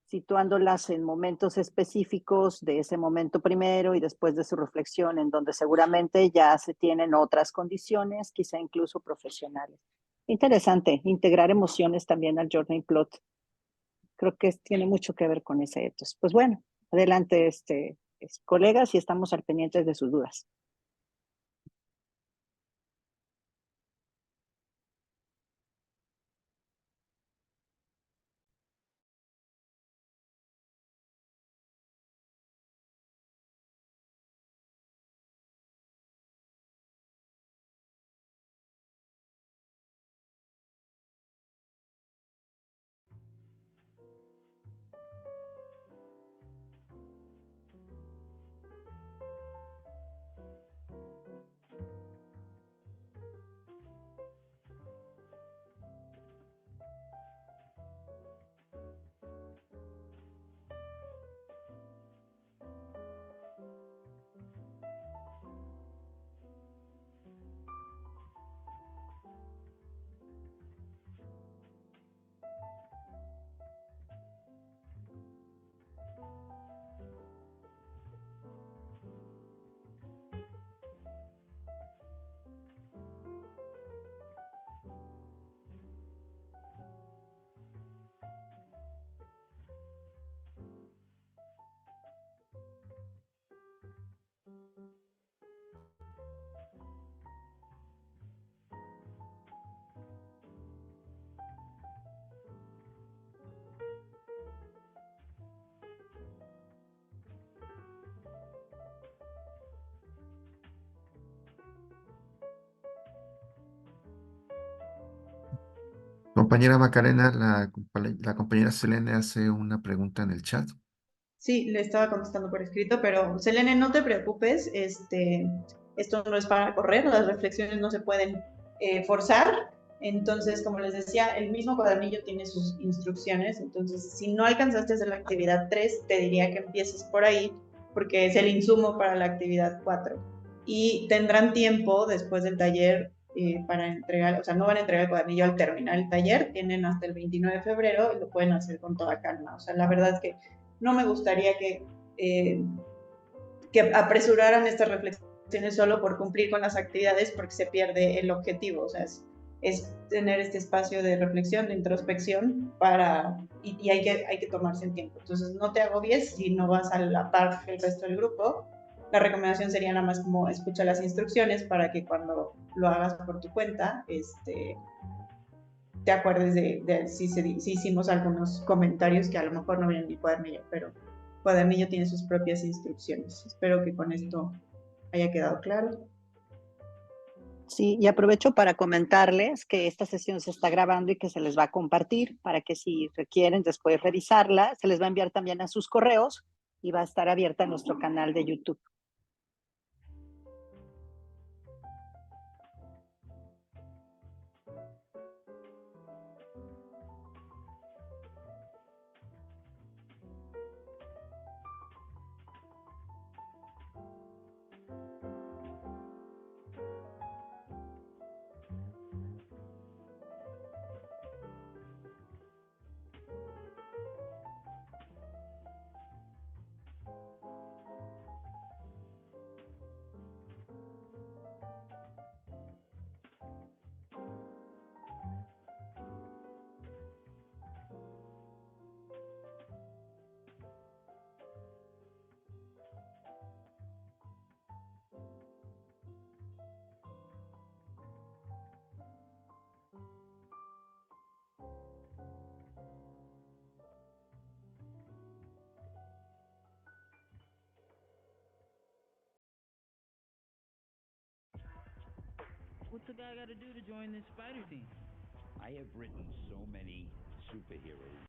situándolas en momentos específicos de ese momento primero y después de su reflexión, en donde seguramente ya se tienen otras condiciones, quizá incluso profesionales. Interesante, integrar emociones también al journey plot. Creo que tiene mucho que ver con ese ethos. Pues bueno, adelante, colegas, y estamos al pendiente de sus dudas. Compañera Macarena, la compañera Selene hace una pregunta en el chat. Sí, le estaba contestando por escrito, pero Selene, no te preocupes, esto no es para correr, las reflexiones no se pueden forzar. Entonces, como les decía, el mismo cuadernillo tiene sus instrucciones. Entonces, si no alcanzaste a hacer la actividad 3, te diría que empieces por ahí, porque es el insumo para la actividad 4. Y tendrán tiempo después del taller para entregar, o sea, no van a entregar el cuadernillo al terminar el taller, tienen hasta el 29 de febrero y lo pueden hacer con toda calma. O sea, la verdad es que no me gustaría que apresuraran estas reflexiones solo por cumplir con las actividades, porque se pierde el objetivo. O sea, es tener este espacio de reflexión, de introspección, y hay que tomarse el tiempo. Entonces, no te agobies si no vas a la par del resto del grupo. La recomendación sería nada más como escucha las instrucciones para que cuando lo hagas por tu cuenta, te acuerdes de si hicimos algunos comentarios que a lo mejor no vienen en mi cuadernillo, pero cuadernillo tiene sus propias instrucciones. Espero que con esto haya quedado claro. Sí, y aprovecho para comentarles que esta sesión se está grabando y que se les va a compartir para que si requieren después revisarla, se les va a enviar también a sus correos y va a estar abierta en nuestro canal de YouTube. What's a guy got to do to join this spider team? I have written so many superheroes.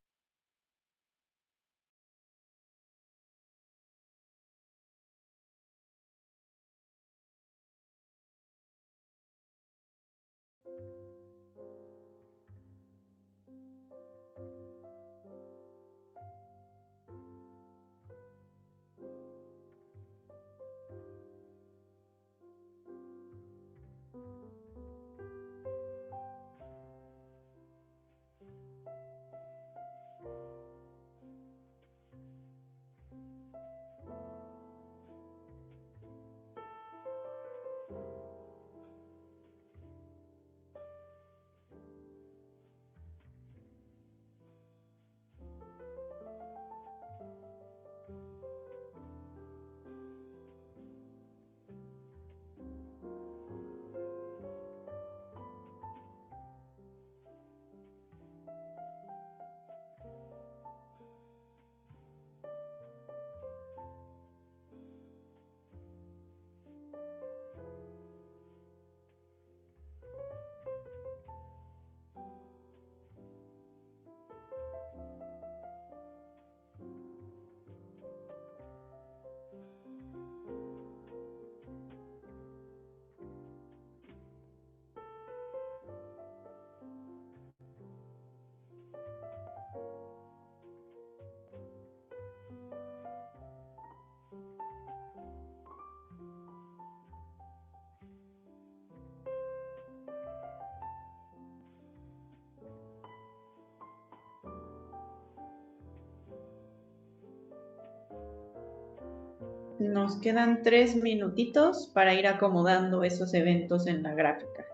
Nos quedan 3 minutitos para ir acomodando esos eventos en la gráfica.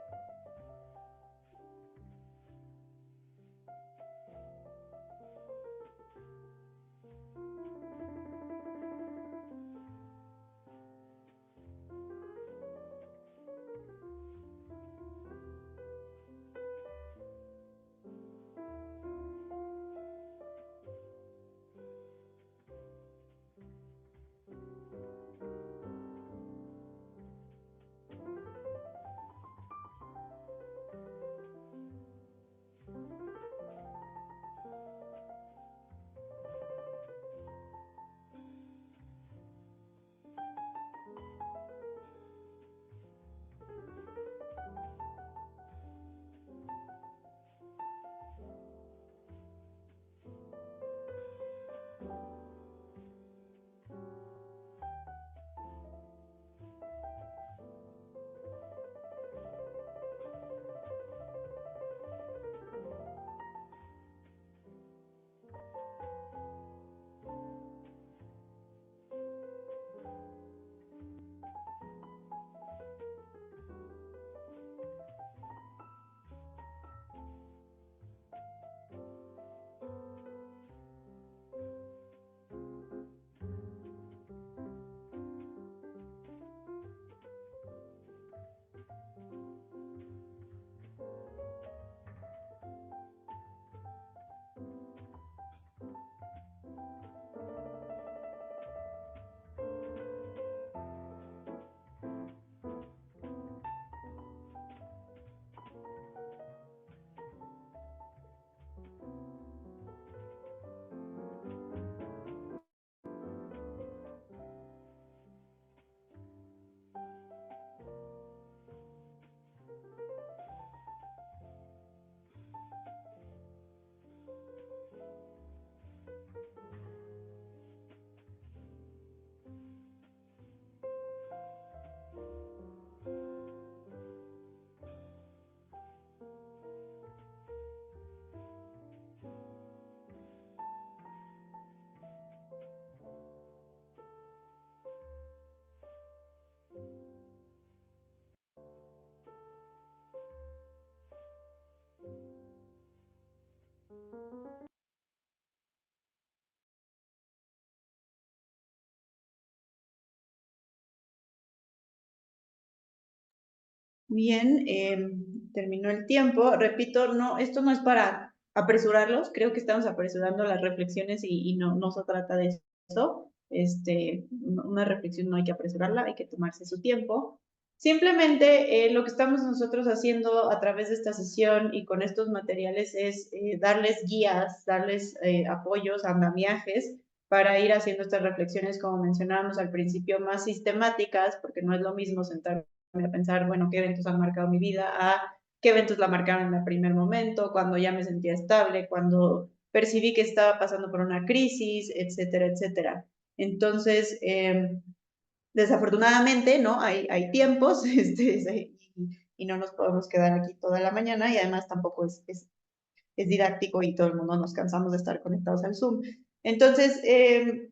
Bien, terminó el tiempo. Repito, no, esto no es para apresurarlos, creo que estamos apresurando las reflexiones y no se trata de eso. Una reflexión no hay que apresurarla, hay que tomarse su tiempo. Simplemente lo que estamos nosotros haciendo a través de esta sesión y con estos materiales es darles guías, darles apoyos, andamiajes para ir haciendo estas reflexiones, como mencionábamos al principio, más sistemáticas, porque no es lo mismo sentar a pensar, bueno, qué eventos han marcado mi vida, a qué eventos la marcaron en el primer momento, cuando ya me sentía estable, cuando percibí que estaba pasando por una crisis, etcétera, etcétera. Entonces, desafortunadamente, ¿no? Hay tiempos, y no nos podemos quedar aquí toda la mañana, y además tampoco es didáctico y todo el mundo nos cansamos de estar conectados al Zoom. Entonces,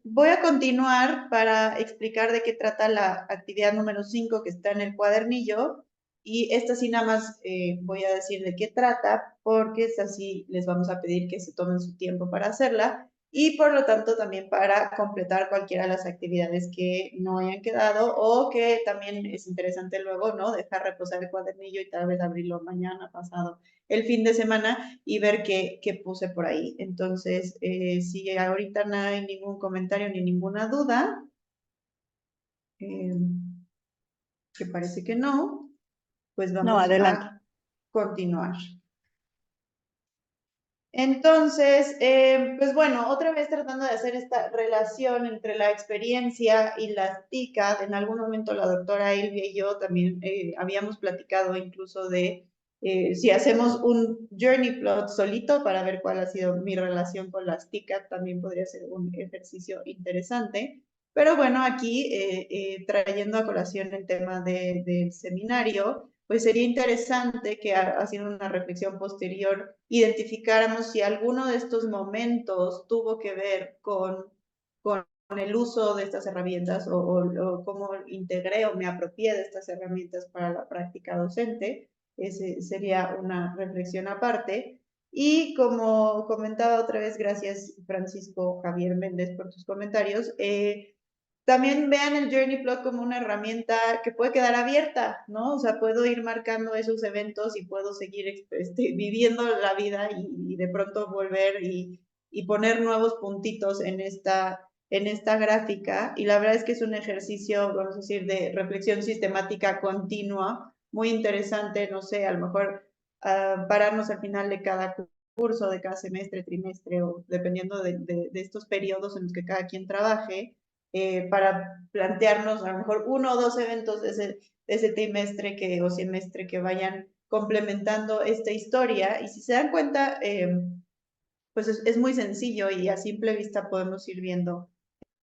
voy a continuar para explicar de qué trata la actividad número 5 que está en el cuadernillo, y esta sí nada más voy a decir de qué trata, porque esta sí les vamos a pedir que se tomen su tiempo para hacerla, y por lo tanto también para completar cualquiera de las actividades que no hayan quedado, o que también es interesante luego, ¿no? Dejar reposar el cuadernillo y tal vez abrirlo mañana, pasado, el fin de semana, y ver qué puse por ahí. Entonces, si ahorita no hay ningún comentario ni ninguna duda, que parece que no, pues No, vamos adelante. a continuar. Entonces, pues bueno, otra vez tratando de hacer esta relación entre la experiencia y las TICAD. En algún momento la doctora Elvia y yo también habíamos platicado incluso de si hacemos un journey plot solito para ver cuál ha sido mi relación con las TICAD, también podría ser un ejercicio interesante. Pero bueno, aquí trayendo a colación el tema del seminario, pues sería interesante que haciendo una reflexión posterior identificáramos si alguno de estos momentos tuvo que ver con el uso de estas herramientas o cómo integré o me apropié de estas herramientas para la práctica docente. Ese sería una reflexión aparte. Y como comentaba otra vez, gracias Francisco Javier Méndez por tus comentarios, también vean el Journey Plot como una herramienta que puede quedar abierta, ¿no? O sea, puedo ir marcando esos eventos y puedo seguir viviendo la vida y de pronto volver y poner nuevos puntitos en esta gráfica. Y la verdad es que es un ejercicio, vamos a decir, de reflexión sistemática continua, muy interesante, no sé, a lo mejor pararnos al final de cada curso, de cada semestre, trimestre, o dependiendo de estos periodos en los que cada quien trabaje, para plantearnos a lo mejor 1 o 2 eventos de ese trimestre o semestre que vayan complementando esta historia. Y si se dan cuenta, pues es muy sencillo y a simple vista podemos ir viendo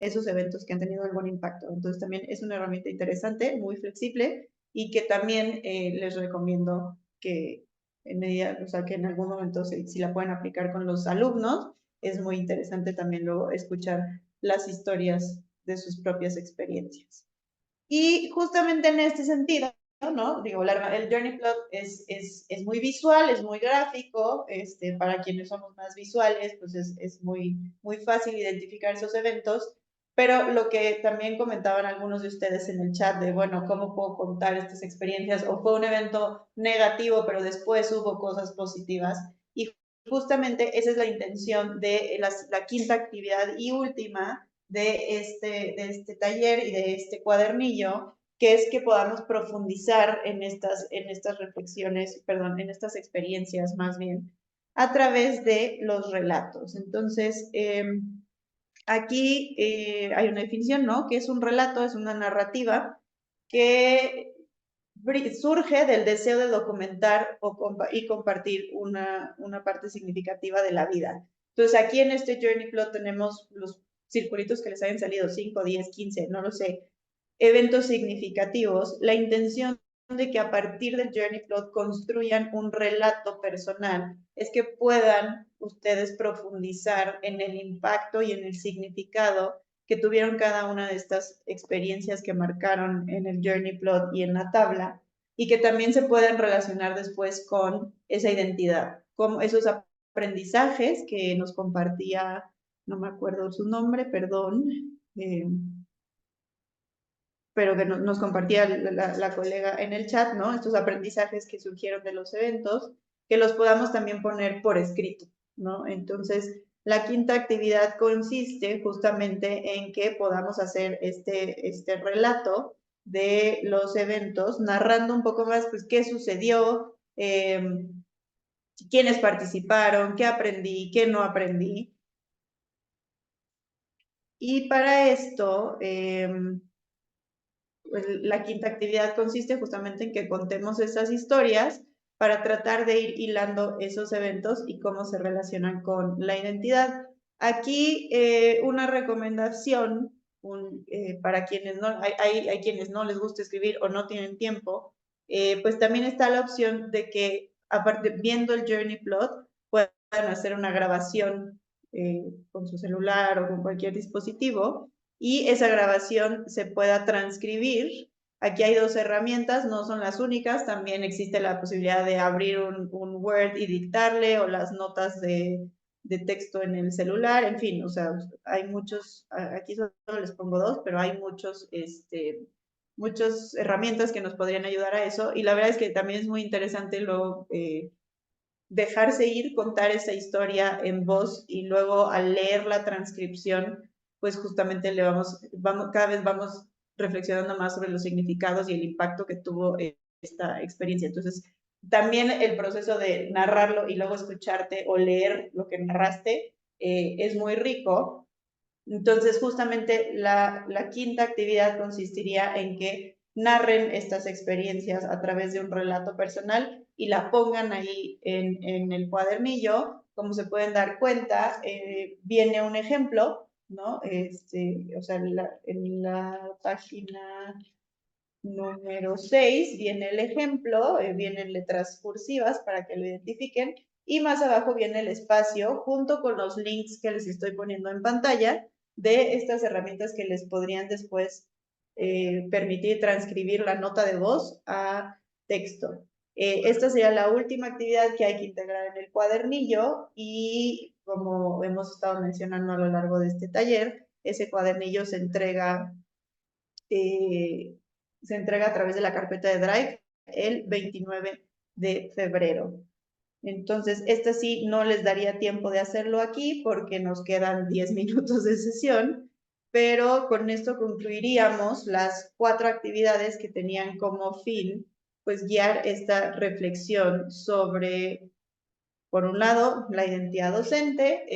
esos eventos que han tenido algún impacto. Entonces también es una herramienta interesante, muy flexible, y que también les recomiendo que en medida, o sea, que en algún momento si la pueden aplicar con los alumnos, es muy interesante también luego escuchar las historias de sus propias experiencias. Y justamente en este sentido, ¿no? Digo, el Journey Plot es muy visual, es muy gráfico, para quienes somos más visuales, pues es muy fácil identificar esos eventos, pero lo que también comentaban algunos de ustedes en el chat de, bueno, ¿cómo puedo contar estas experiencias? O fue un evento negativo, pero después hubo cosas positivas. Y justamente esa es la intención de la quinta actividad y última de este taller y de este cuadernillo, que es que podamos profundizar en estas reflexiones, perdón, en estas experiencias más bien, a través de los relatos. Entonces, aquí hay una definición, ¿no? Que es un relato, es una narrativa que surge del deseo de documentar y compartir una parte significativa de la vida. Entonces, aquí en este Journey Plot tenemos los circulitos que les hayan salido, 5, 10, 15, no lo sé, eventos significativos. La intención de que a partir del Journey Plot construyan un relato personal es que puedan ustedes profundizar en el impacto y en el significado que tuvieron cada una de estas experiencias que marcaron en el Journey Plot y en la tabla, y que también se pueden relacionar después con esa identidad, como esos aprendizajes que nos compartía, no me acuerdo su nombre, perdón, pero que nos compartía la colega en el chat, ¿no? Estos aprendizajes que surgieron de los eventos, que los podamos también poner por escrito, ¿no? Entonces, la quinta actividad consiste justamente en que podamos hacer este relato de los eventos, narrando un poco más, pues, qué sucedió, quiénes participaron, qué aprendí, qué no aprendí. Y para esto, la quinta actividad consiste justamente en que contemos estas historias para tratar de ir hilando esos eventos y cómo se relacionan con la identidad. Aquí una recomendación para quienes no, hay quienes no les gusta escribir o no tienen tiempo, pues también está la opción de que, aparte, viendo el Journey Plot, puedan hacer una grabación con su celular o con cualquier dispositivo y esa grabación se pueda transcribir. Aquí hay dos herramientas, no son las únicas, también existe la posibilidad de abrir un Word y dictarle o las notas de texto en el celular, en fin, o sea, hay muchos, aquí solo les pongo dos, pero hay muchas herramientas que nos podrían ayudar a eso, y la verdad es que también es muy interesante luego dejarse ir, contar esa historia en voz, y luego al leer la transcripción, pues justamente cada vez vamos reflexionando más sobre los significados y el impacto que tuvo esta experiencia. Entonces, también el proceso de narrarlo y luego escucharte o leer lo que narraste es muy rico. Entonces, justamente la quinta actividad consistiría en que narren estas experiencias a través de un relato personal y la pongan ahí en el cuadernillo. Como se pueden dar cuenta, viene un ejemplo, ¿no? O sea, en la página número 6 viene el ejemplo, vienen letras cursivas para que lo identifiquen, y más abajo viene el espacio junto con los links que les estoy poniendo en pantalla de estas herramientas que les podrían después permitir transcribir la nota de voz a texto. Esta sería la última actividad que hay que integrar en el cuadernillo, y como hemos estado mencionando a lo largo de este taller, ese cuadernillo se entrega a través de la carpeta de Drive el 29 de febrero. Entonces, esta sí no les daría tiempo de hacerlo aquí porque nos quedan 10 minutos de sesión, pero con esto concluiríamos las 4 actividades que tenían como fin, pues, guiar esta reflexión sobre, por un lado, la identidad docente,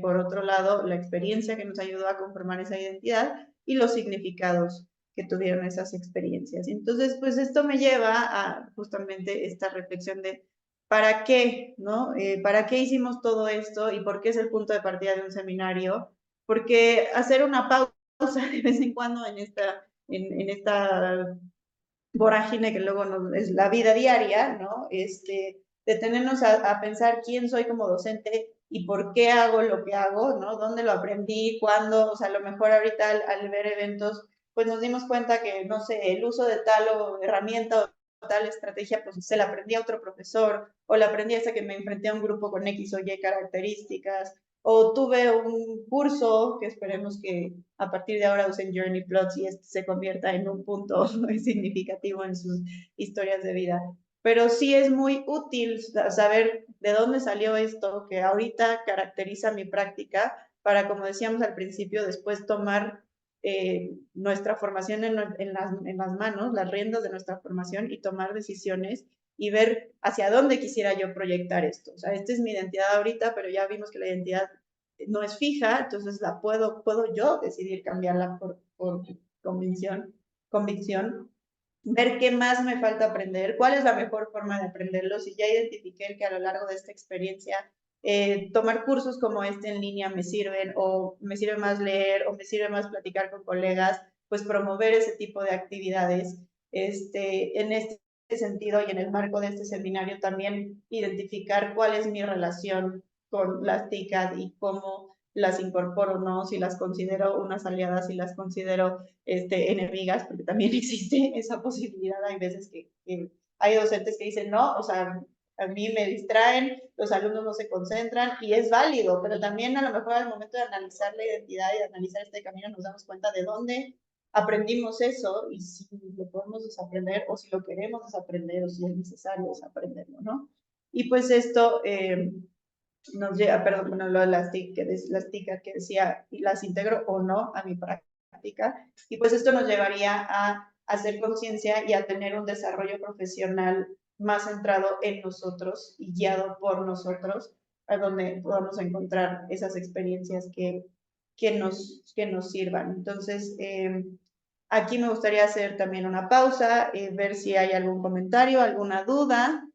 por otro lado, la experiencia que nos ayudó a conformar esa identidad y los significados que tuvieron esas experiencias. Entonces, pues esto me lleva a justamente esta reflexión de ¿para qué? ¿No? ¿Para qué hicimos todo esto y por qué es el punto de partida de un seminario? Porque hacer una pausa de vez en cuando en esta vorágine que luego es la vida diaria, ¿no? Detenernos a pensar quién soy como docente y por qué hago lo que hago, ¿no? ¿Dónde lo aprendí? ¿Cuándo? O sea, a lo mejor ahorita al ver eventos, pues nos dimos cuenta que, no sé, el uso de tal o herramienta o tal estrategia, pues se la aprendí a otro profesor, o la aprendí hasta que me enfrenté a un grupo con X o Y características, o tuve un curso que esperemos que a partir de ahora usen Journey Plots y se convierta en un punto muy significativo en sus historias de vida. Pero sí es muy útil saber de dónde salió esto que ahorita caracteriza mi práctica para, como decíamos al principio, después tomar nuestra formación en las manos, las riendas de nuestra formación, y tomar decisiones y ver hacia dónde quisiera yo proyectar esto. O sea, esta es mi identidad ahorita, pero ya vimos que la identidad no es fija, entonces puedo yo decidir cambiarla por convicción, ver qué más me falta aprender, cuál es la mejor forma de aprenderlo. Si ya identifiqué que a lo largo de esta experiencia tomar cursos como este en línea me sirven, o me sirve más leer, o me sirve más platicar con colegas, pues promover ese tipo de actividades. En este sentido y en el marco de este seminario también identificar cuál es mi relación con las TICAD y cómo las incorporo, ¿no? Si las considero unas aliadas, si las considero enemigas, porque también existe esa posibilidad. Hay veces que hay docentes que dicen, no, o sea, a mí me distraen, los alumnos no se concentran, y es válido, pero también a lo mejor al momento de analizar la identidad y de analizar este camino nos damos cuenta de dónde aprendimos eso y si lo podemos desaprender o si lo queremos desaprender o si es necesario desaprenderlo, ¿no? Y pues esto nos lleva, perdón, bueno, lo de las TIC que decía, y las integro o no a mi práctica, y pues esto nos llevaría a hacer conciencia y a tener un desarrollo profesional más centrado en nosotros y guiado por nosotros, a donde podamos encontrar esas experiencias que nos sirvan. Entonces, aquí me gustaría hacer también una pausa, ver si hay algún comentario, alguna duda.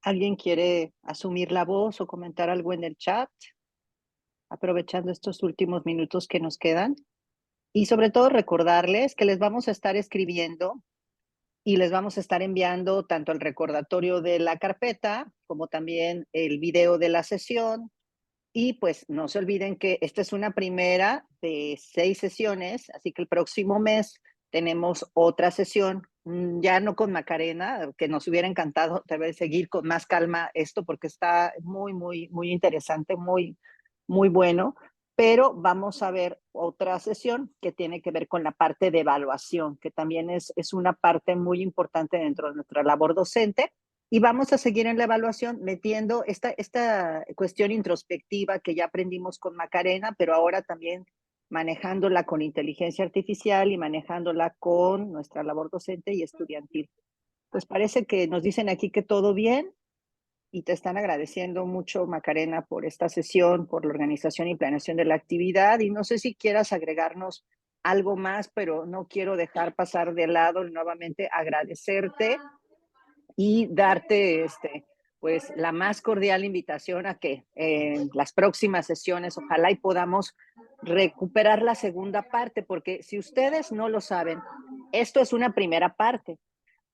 ¿Alguien quiere asumir la voz o comentar algo en el chat? Aprovechando estos últimos minutos que nos quedan. Y sobre todo recordarles que les vamos a estar escribiendo y les vamos a estar enviando tanto el recordatorio de la carpeta como también el video de la sesión. Y pues no se olviden que esta es una primera de 6 sesiones, así que el próximo mes tenemos otra sesión, ya no con Macarena, que nos hubiera encantado tal vez seguir con más calma esto porque está muy interesante, muy bueno, pero vamos a ver otra sesión que tiene que ver con la parte de evaluación, que también es una parte muy importante dentro de nuestra labor docente. Y vamos a seguir en la evaluación metiendo esta cuestión introspectiva que ya aprendimos con Macarena, pero ahora también manejándola con inteligencia artificial y manejándola con nuestra labor docente y estudiantil. Pues parece que nos dicen aquí que todo bien y te están agradeciendo mucho, Macarena, por esta sesión, por la organización y planeación de la actividad. Y no sé si quieras agregarnos algo más, pero no quiero dejar pasar de lado nuevamente agradecerte y darte pues la más cordial invitación a que en las próximas sesiones ojalá y podamos recuperar la segunda parte, porque si ustedes no lo saben, esto es una primera parte.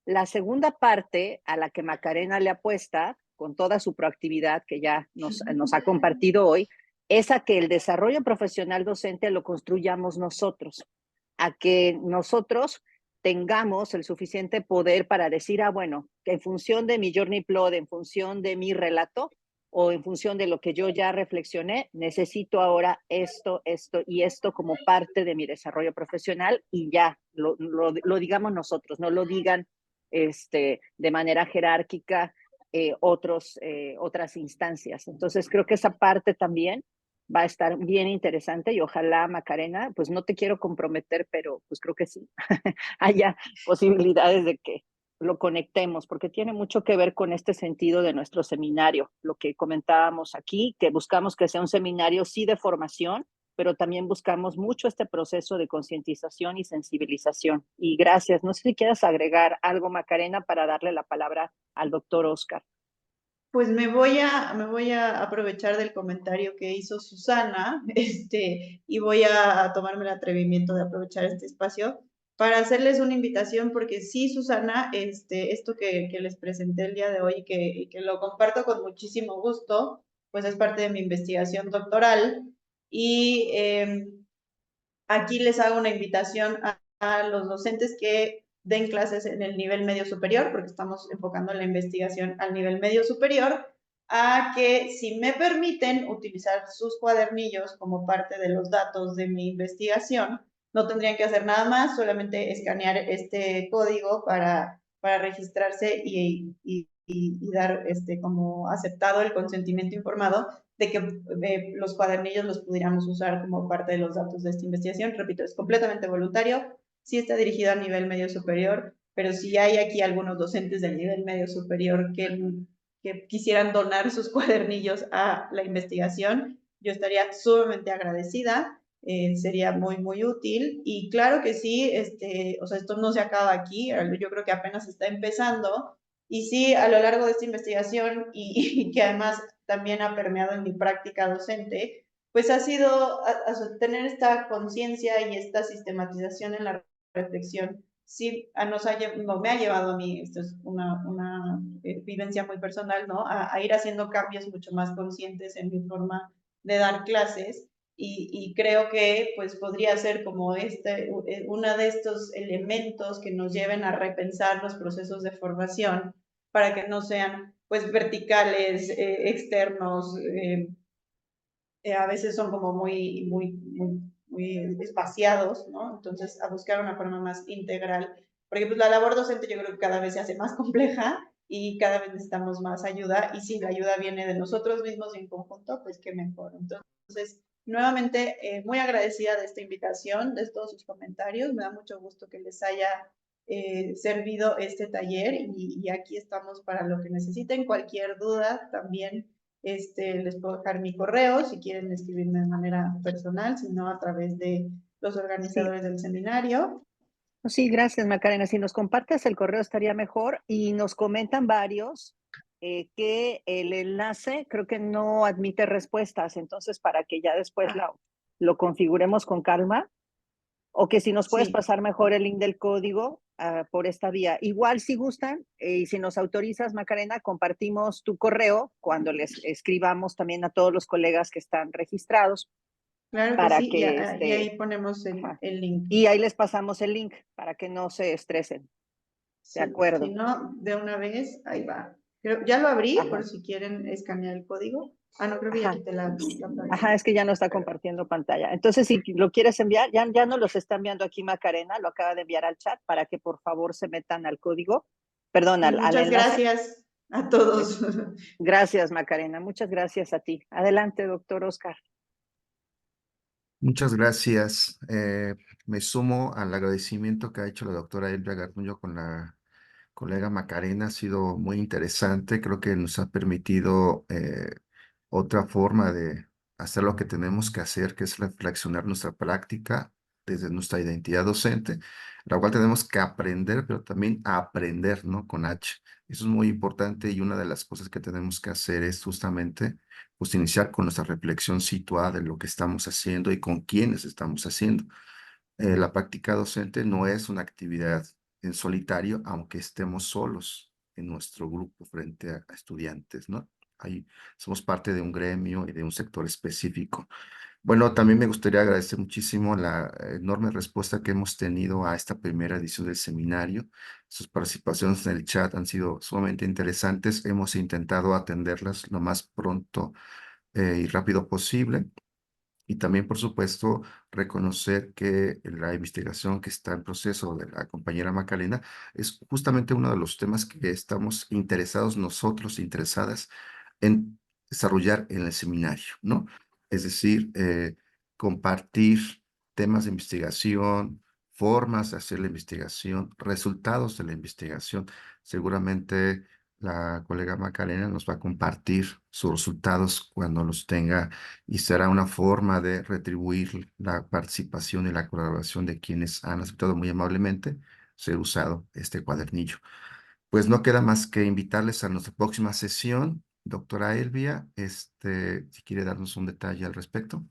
La segunda parte a la que Macarena le apuesta con toda su proactividad que ya nos ha compartido hoy, es a que el desarrollo profesional docente lo construyamos nosotros, a que nosotros tengamos el suficiente poder para decir, bueno, que en función de mi journey plot, en función de mi relato o en función de lo que yo ya reflexioné, necesito ahora esto y esto como parte de mi desarrollo profesional y ya lo digamos nosotros, no lo digan de manera jerárquica otras instancias. Entonces creo que esa parte también va a estar bien interesante y ojalá, Macarena, pues no te quiero comprometer, pero pues creo que sí, haya posibilidades de que lo conectemos, porque tiene mucho que ver con este sentido de nuestro seminario, lo que comentábamos aquí, que buscamos que sea un seminario sí de formación, pero también buscamos mucho este proceso de concientización y sensibilización. Y gracias. No sé si quieras agregar algo, Macarena, para darle la palabra al doctor Oscar. Pues me voy a aprovechar del comentario que hizo Susana, y voy a tomarme el atrevimiento de aprovechar este espacio para hacerles una invitación, porque sí, Susana, esto que les presenté el día de hoy y que lo comparto con muchísimo gusto, pues es parte de mi investigación doctoral. Y aquí les hago una invitación a los docentes que den clases en el nivel medio superior, porque estamos enfocando la investigación al nivel medio superior, a que, si me permiten, utilizar sus cuadernillos como parte de los datos de mi investigación. No tendrían que hacer nada más, solamente escanear este código para registrarse y dar como aceptado el consentimiento informado de que los cuadernillos los pudiéramos usar como parte de los datos de esta investigación. Repito, es completamente voluntario, sí está dirigido a nivel medio superior, pero si hay aquí algunos docentes del nivel medio superior que quisieran donar sus cuadernillos a la investigación, yo estaría sumamente agradecida. Sería muy útil. Y claro que sí, o sea, esto no se acaba aquí, yo creo que apenas está empezando. Y sí, a lo largo de esta investigación y que además también ha permeado en mi práctica docente, pues ha sido tener esta conciencia y esta sistematización en la reflexión. Sí, me ha llevado a mí, esto es una vivencia muy personal, ¿no? A ir haciendo cambios mucho más conscientes en mi forma de dar clases. Y creo que pues podría ser como uno de estos elementos que nos lleven a repensar los procesos de formación para que no sean pues verticales, externos, a veces son como muy espaciados, ¿no? Entonces, a buscar una forma más integral, porque pues la labor docente yo creo que cada vez se hace más compleja y cada vez necesitamos más ayuda, y si la ayuda viene de nosotros mismos en conjunto, pues qué mejor. Entonces, nuevamente, muy agradecida de esta invitación, de todos sus comentarios, me da mucho gusto que les haya servido este taller y aquí estamos para lo que necesiten. Cualquier duda también les puedo dejar mi correo si quieren escribirme de manera personal, si no a través de los organizadores del seminario. Sí, gracias, Macarena. Si nos compartes el correo estaría mejor, y nos comentan varios que el enlace creo que no admite respuestas, entonces para que ya después lo configuremos con calma, o que si nos puedes Sí. pasar mejor el link del código por esta vía. Igual si gustan, y si nos autorizas, Macarena, compartimos tu correo cuando les escribamos también a todos los colegas que están registrados. Claro que para sí, que y ahí ponemos el link. Y ahí les pasamos el link para que no se estresen. Sí, De acuerdo. si no, de una vez, ahí va. Ya lo abrí, Ajá. por si quieren escanear el código. Ah, no, creo que ya quité la Ajá, es que ya no está compartiendo pantalla. Entonces, si lo quieres enviar, ya nos los está enviando aquí Macarena, lo acaba de enviar al chat para que por favor se metan al código, perdón, al muchas enlace. Gracias a todos. Gracias, Macarena, muchas gracias a ti. Adelante, doctor Oscar. Muchas gracias. Me sumo al agradecimiento que ha hecho la doctora Elvia Garduño con la colega Macarena. Ha sido muy interesante. Creo que nos ha permitido otra forma de hacer lo que tenemos que hacer, que es reflexionar nuestra práctica desde nuestra identidad docente, la cual tenemos que aprender, pero también aprender, ¿no? Con H. Eso es muy importante, y una de las cosas que tenemos que hacer es justamente pues iniciar con nuestra reflexión situada de lo que estamos haciendo y con quiénes estamos haciendo. La práctica docente no es una actividad en solitario, aunque estemos solos en nuestro grupo frente a estudiantes, ¿no? Ahí somos parte de un gremio y de un sector específico. Bueno, también me gustaría agradecer muchísimo la enorme respuesta que hemos tenido a esta primera edición del seminario. Sus participaciones en el chat han sido sumamente interesantes. Hemos intentado atenderlas lo más pronto y rápido posible. Y también, por supuesto, reconocer que la investigación que está en proceso de la compañera Macarena es justamente uno de los temas que estamos interesados nosotros, interesadas en desarrollar en el seminario, ¿no? Es decir, compartir temas de investigación, formas de hacer la investigación, resultados de la investigación. Seguramente la colega Macarena nos va a compartir sus resultados cuando los tenga, y será una forma de retribuir la participación y la colaboración de quienes han aceptado muy amablemente ser usado este cuadernillo. Pues no queda más que invitarles a nuestra próxima sesión. Doctora Elvia, si quiere darnos un detalle al respecto.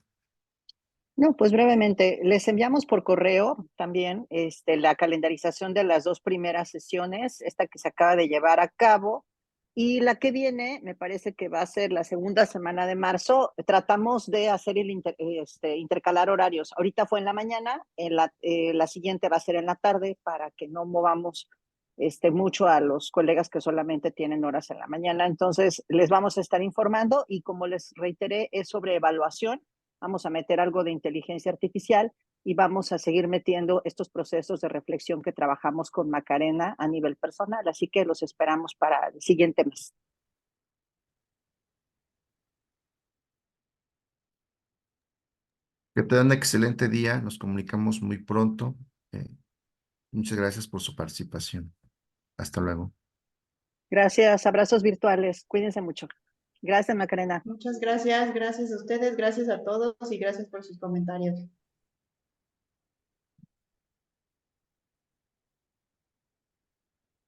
No, pues brevemente, les enviamos por correo también la calendarización de las 2 primeras sesiones, esta que se acaba de llevar a cabo, y la que viene, me parece que va a ser la segunda semana de marzo. Tratamos de hacer intercalar horarios. Ahorita fue en la mañana, la siguiente va a ser en la tarde, para que no movamos mucho a los colegas que solamente tienen horas en la mañana. Entonces, les vamos a estar informando, y como les reiteré, es sobre evaluación. Vamos a meter algo de inteligencia artificial y vamos a seguir metiendo estos procesos de reflexión que trabajamos con Macarena a nivel personal. Así que los esperamos para el siguiente mes. Que tengan un excelente día. Nos comunicamos muy pronto. Muchas gracias por su participación. Hasta luego. Gracias, abrazos virtuales. Cuídense mucho. Gracias, Macarena. Muchas gracias a ustedes, gracias a todos y gracias por sus comentarios.